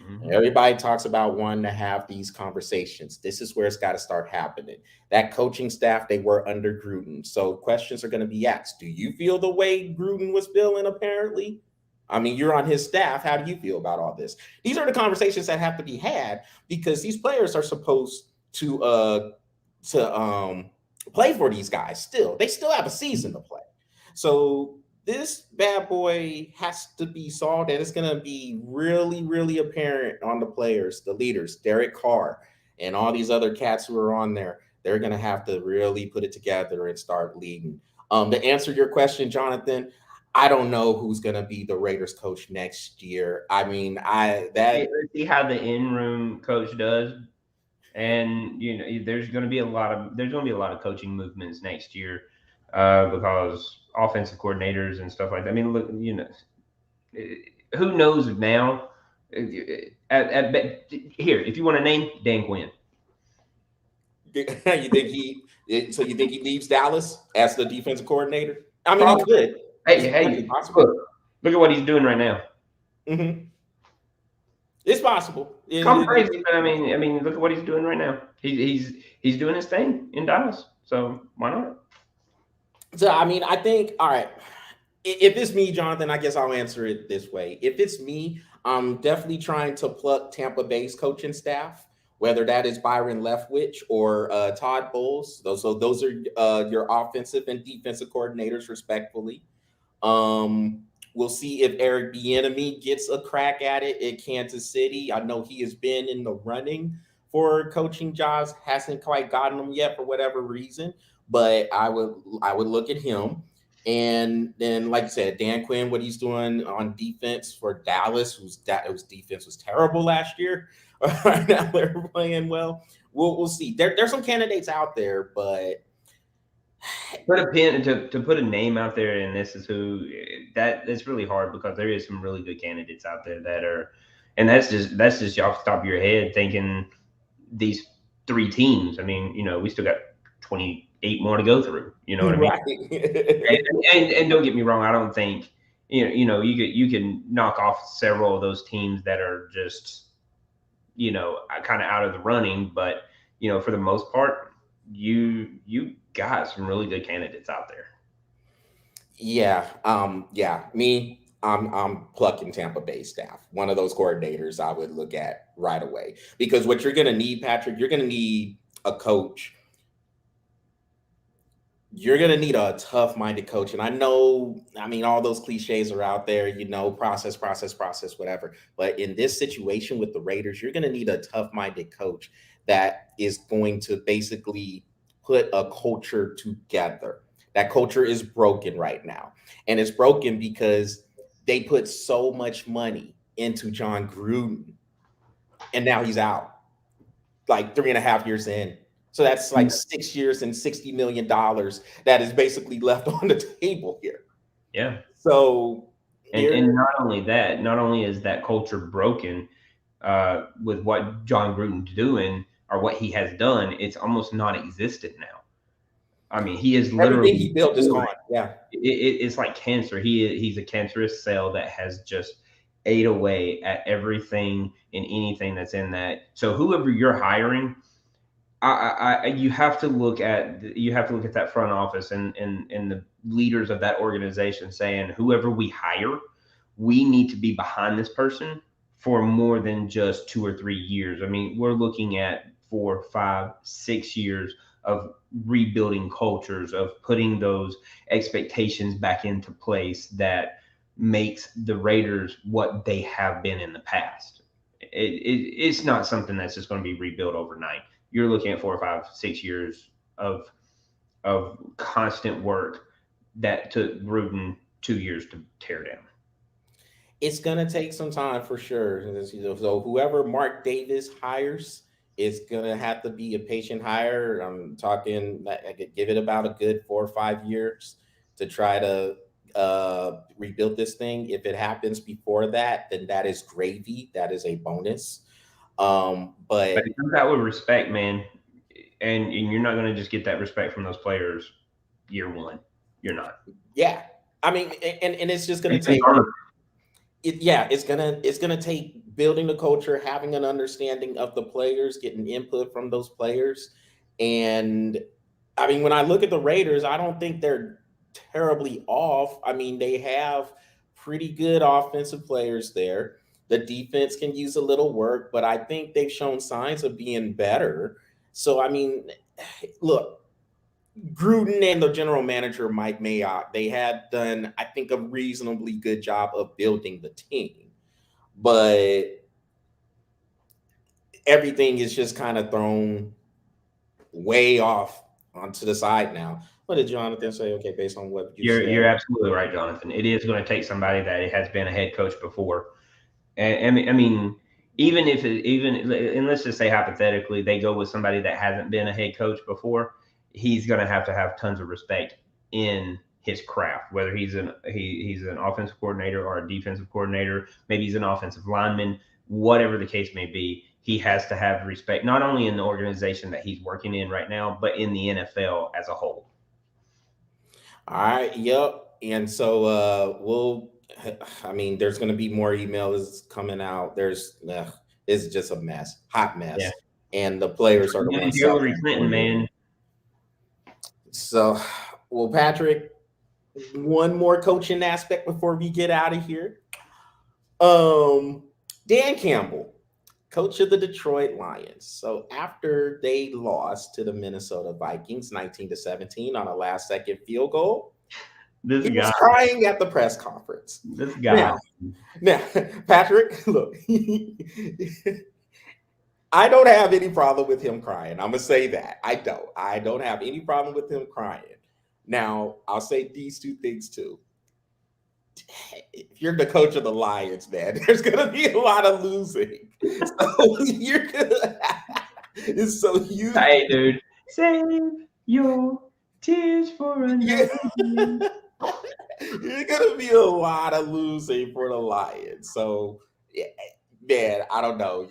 Speaker 1: Mhm.
Speaker 2: Everybody talks about wanting to have these conversations. This is where it's got to start happening. That coaching staff, they were under Gruden. So questions are going to be asked. Do you feel the way Gruden was feeling, apparently? I mean, you're on his staff. How do you feel about all this? These are the conversations that have to be had because these players are supposed to play for these guys still. They still have a season to play. So this bad boy has to be solved, and it's going to be really, really apparent on the players, the leaders, Derek Carr, and all these other cats who are on there. They're going to have to really put it together and start leading. To answer your question, Jonathan, I don't know who's going to be the Raiders coach next year. I mean,
Speaker 1: Let's see how the in-room coach does, and there's going to be a lot of coaching movements next year, because offensive coordinators and stuff like that. I mean, look, who knows now? Here, if you want to name Dan Quinn.
Speaker 2: you think you think he leaves Dallas as the defensive coordinator? I mean, he
Speaker 1: Probably.
Speaker 2: could. It's
Speaker 1: Hey,
Speaker 2: possible.
Speaker 1: look at what he's doing right now.
Speaker 2: Mm-hmm. It's possible.
Speaker 1: Come crazy, but I mean, look at what he's doing right now. He's doing his thing in Dallas, so why not?
Speaker 2: So I mean, I think all right. If it's me, Jonathan, I guess I'll answer it this way. If it's me, I'm definitely trying to pluck Tampa Bay's coaching staff, whether that is Byron Leftwich or Todd Bowles. Those are your offensive and defensive coordinators, respectfully. Um, we'll see if Eric Bieniemy gets a crack at it at Kansas City. I know he has been in the running for coaching jobs, hasn't quite gotten them yet for whatever reason. But I would look at him. And then, like you said, Dan Quinn, what he's doing on defense for Dallas, whose defense was terrible last year. Right now they're playing well. We'll see. There's some candidates out there, but
Speaker 1: Put a pin to put a name out there, and this is who it's really hard because there is some really good candidates out there that are, and that's just off the top of your head thinking these three teams. I mean, we still got 28 more to go through. You know what I mean?
Speaker 2: right.
Speaker 1: And don't get me wrong, I don't think you can knock off several of those teams that are just kind of out of the running, but for the most part, you got some really good candidates out there.
Speaker 2: Yeah. I'm plucking Tampa Bay staff. One of those coordinators I would look at right away. Because what you're gonna need, Patrick, you're gonna need a coach. You're gonna need a tough-minded coach. And I know, I mean, all those cliches are out there, process, whatever. But in this situation with the Raiders, you're gonna need a tough-minded coach that is going to basically put a culture together. That culture is broken right now. And it's broken because they put so much money into Jon Gruden, and now he's out like 3.5 years in. So that's like 6 years and $60 million that is basically left on the table here.
Speaker 1: Yeah.
Speaker 2: So,
Speaker 1: and not only that, not only is that culture broken with what Jon Gruden's doing or what he has done, it's almost non-existent now. I mean, he is literally
Speaker 2: everything he built is gone. Yeah,
Speaker 1: it's like cancer. He's a cancerous cell that has just ate away at everything and anything that's in that. So whoever you're hiring, you have to look at that front office and the leaders of that organization saying, whoever we hire, we need to be behind this person for more than just 2 or 3 years. I mean, we're looking at 4, 5, 6 years of rebuilding cultures, of putting those expectations back into place that makes the Raiders what they have been in the past. It's not something that's just going to be rebuilt overnight. You're looking at 4, 5, 6 years of constant work that took Gruden 2 years to tear down.
Speaker 2: it's gonna take some time for sure. So whoever Mark Davis hires is gonna have to be a patient hire. I'm talking, I could give it about a good 4 or 5 years to try to rebuild this thing. If it happens before that, then that is gravy. That is a bonus. But
Speaker 1: But it comes out with respect, man, and you're not going to just get that respect from those players year one. You're not.
Speaker 2: yeah, I mean, and it's just going to take it's gonna take building the culture, having an understanding of the players, getting input from those players. And I mean, when I look at the Raiders, I don't think they're terribly off. I mean, they have pretty good offensive players there. The defense can use a little work, but I think they've shown signs of being better. So I mean, look, Gruden and the general manager Mike Mayock, they had done, I think, a reasonably good job of building the team, but everything is just kind of thrown way off onto the side now. What did Jonathan say? Okay, based on what you said,
Speaker 1: you're absolutely right, Jonathan. It is going to take somebody that has been a head coach before, and I mean, even if and let's just say hypothetically they go with somebody that hasn't been a head coach before, he's going to have tons of respect in his craft, whether he's an offensive coordinator or a defensive coordinator, maybe he's an offensive lineman, whatever the case may be. He has to have respect, not only in the organization that he's working in right now, but in the NFL as a whole.
Speaker 2: All right, yep. And so I mean, there's going to be more emails coming out. It's just a mess, hot mess.
Speaker 1: Yeah.
Speaker 2: And the players are the ones.
Speaker 1: Hillary Clinton, man.
Speaker 2: So, well, Patrick, one more coaching aspect before we get out of here. Dan Campbell, coach of the Detroit Lions. So after they lost to the Minnesota Vikings 19-17 on a last-second field goal, he was crying at the press conference.
Speaker 1: This guy.
Speaker 2: Now, Patrick, look, I don't have any problem with him crying. I'm gonna say that. I don't have any problem with him crying. Now, I'll say these two things too. If you're the coach of the Lions, man, there's gonna be a lot of losing. So you're gonna.
Speaker 1: Hey, dude, save your tears for another.
Speaker 2: There's gonna be a lot of losing for the Lions. So, yeah, man, I don't know.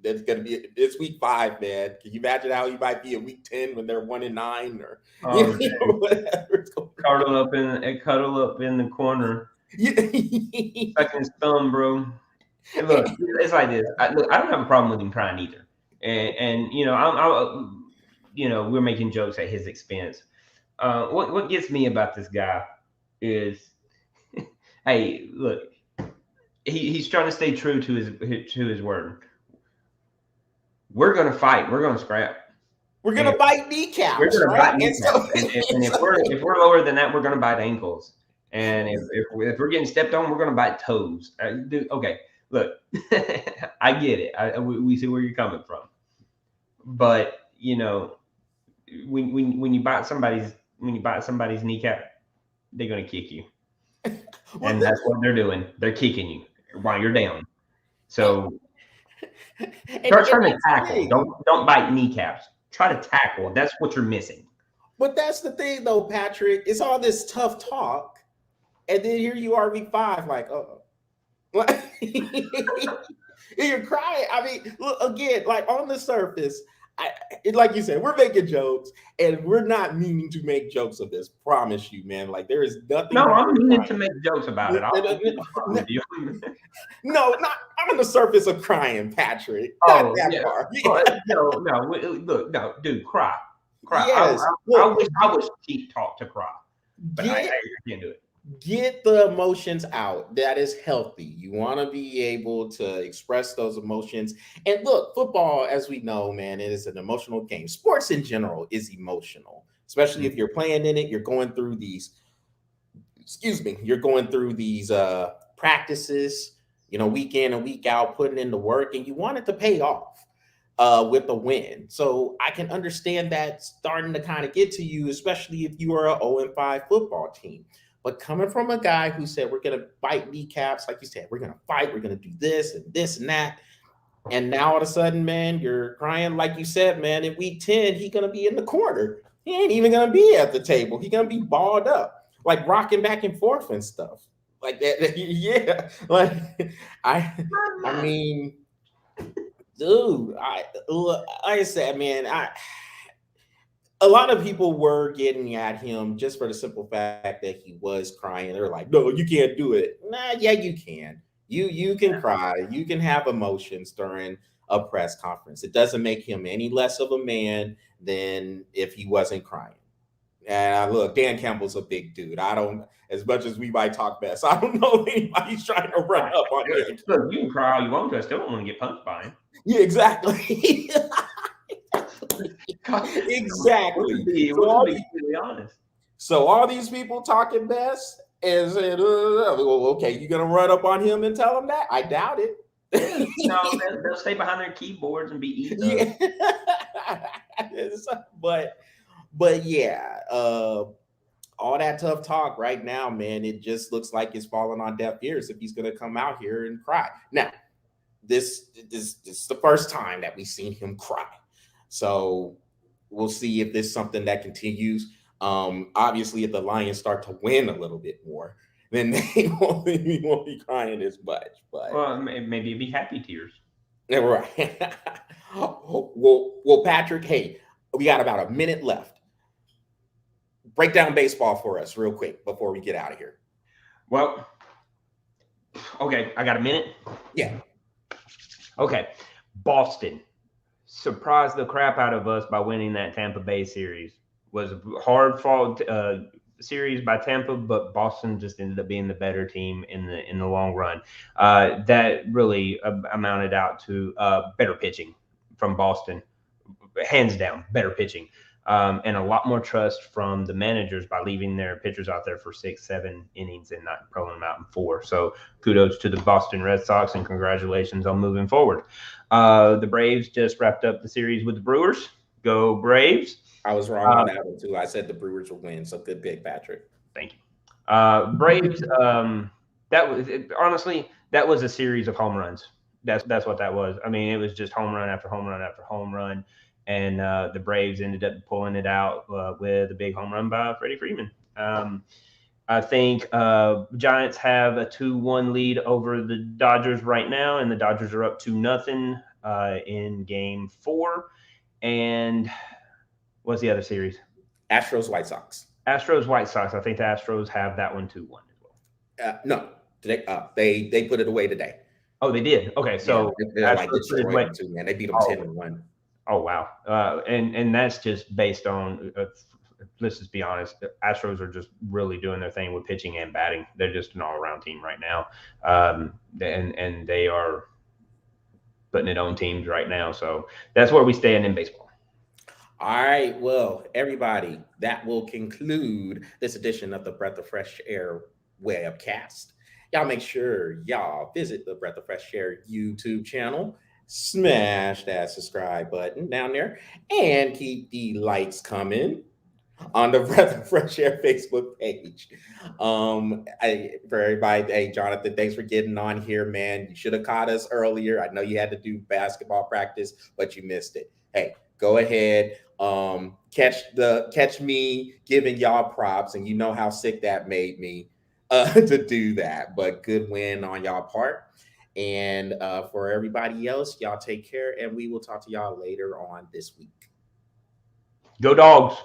Speaker 2: That's gonna be. It's week 5, man. Can you imagine how you might be in week 10 when they're 1-9 or whatever?
Speaker 1: Cuddle up in the corner, sucking his thumb, bro. And look, it's like this. I don't have a problem with him crying either. And you know, we're making jokes at his expense. What gets me about this guy is, hey, look, he's trying to stay true to his word. We're gonna fight. We're gonna scrap.
Speaker 2: We're gonna bite kneecaps.
Speaker 1: We're gonna bite kneecaps. And if we're lower than that, we're gonna bite ankles. And if we're getting stepped on, we're gonna bite toes. Dude, okay, look, I get it. We see where you're coming from. But you know, when you bite somebody's kneecap, they're gonna kick you. And that's what they're doing. They're kicking you while you're down. So start trying to tackle. Don't bite kneecaps. Try to tackle. That's what you're missing.
Speaker 2: But that's the thing, though, Patrick. It's all this tough talk, and then here you are, week 5, like, you're crying. I mean, look, again, like on the surface, like you said, we're making jokes, and we're not meaning to make jokes of this. Promise you, man. Like there is nothing.
Speaker 1: No, I'm meaning to make jokes about it.
Speaker 2: No, not on the surface of crying, Patrick. Not that far.
Speaker 1: No, dude, cry.
Speaker 2: Yes.
Speaker 1: I wish cheap talk to cry, but I can't do it.
Speaker 2: Get the emotions out. That is healthy. You want to be able to express those emotions. And look, football, as we know, man, it is an emotional game. Sports in general is emotional, especially if you're playing in it. You're going through these, practices, week in and week out, putting in the work, and you want it to pay off with a win. So I can understand that starting to kind of get to you, especially if you are an 0-5 football team. But coming from a guy who said, we're going to bite kneecaps, like you said, we're going to fight, we're going to do this and that. And now all of a sudden, man, you're crying, like you said, man, in week 10, he's going to be in the corner. He ain't even going to be at the table. He's going to be balled up, like rocking back and forth and stuff like that. Yeah. Like, I mean, dude, like I said, man, a lot of people were getting at him just for the simple fact that he was crying. They're like, "No, you can't do it." Nah, yeah, you can. You can cry. You can have emotions during a press conference. It doesn't make him any less of a man than if he wasn't crying. And look, Dan Campbell's a big dude. I don't, as much as we might talk best, I don't know if anybody's trying to run up on Dan.
Speaker 1: Look, you can cry all you want to. I still don't want to get punched by him.
Speaker 2: Yeah, exactly. Exactly.
Speaker 1: Be honest.
Speaker 2: So all these people talking best and saying, well, okay, you gonna run up on him and tell him that? I doubt it.
Speaker 1: No, they'll stay behind their keyboards and be eaten.
Speaker 2: Yeah. but yeah, all that tough talk right now, man, it just looks like it's falling on deaf ears if he's gonna come out here and cry. Now, this is the first time that we've seen him cry. So we'll see if this is something that continues. Obviously, if the Lions start to win a little bit more, then they won't be crying as much. But
Speaker 1: well, maybe it'd be happy tears.
Speaker 2: Right. well, Patrick, hey, we got about a minute left. Break down baseball for us real quick before we get out of here.
Speaker 1: Well, okay, I got a minute.
Speaker 2: Yeah.
Speaker 1: Okay, Boston surprised the crap out of us by winning that Tampa Bay series. Was a hard fought series by Tampa, but Boston just ended up being the better team in the long run. That really amounted out to better pitching from Boston, hands down, better pitching. And a lot more trust from the managers by leaving their pitchers out there for 6-7 innings and not throwing them out in 4. So kudos to the Boston Red Sox and congratulations on moving forward. The Braves just wrapped up the series with the Brewers. Go Braves.
Speaker 2: I was wrong on that one too. I said the Brewers would win. So good pick, Patrick.
Speaker 1: Thank you. Braves. That was honestly that was a series of home runs. That's what that was. I mean, it was just home run after home run after home run. And the Braves ended up pulling it out with a big home run by Freddie Freeman. I think Giants have a 2-1 lead over the Dodgers right now, and the Dodgers are up 2-0 in Game 4. And what's the other series?
Speaker 2: Astros White Sox.
Speaker 1: Astros White Sox. I think the Astros have that one 2-1 as
Speaker 2: well. No, they put it away today.
Speaker 1: Oh, they did. Okay, so
Speaker 2: yeah, like destroyed them too, man. They beat them 10-1.
Speaker 1: Oh wow, and that's just based on. Let's just be honest. The Astros are just really doing their thing with pitching and batting. They're just an all-around team right now, and they are putting it on teams right now. So that's where we stand in baseball.
Speaker 2: All right, well, everybody, that will conclude this edition of the Breath of Fresh Air webcast. Y'all make sure y'all visit the Breath of Fresh Air YouTube channel. Smash that subscribe button down there and keep the lights coming on the Breath of Fresh Air Facebook page. For everybody, hey, Jonathan, thanks for getting on here, man. You should have caught us earlier. I know you had to do basketball practice, but you missed it. Hey, go ahead, catch me giving y'all props, and you know how sick that made me to do that. But good win on y'all part. And for everybody else, y'all take care, and we will talk to y'all later on this week.
Speaker 1: Go Dogs.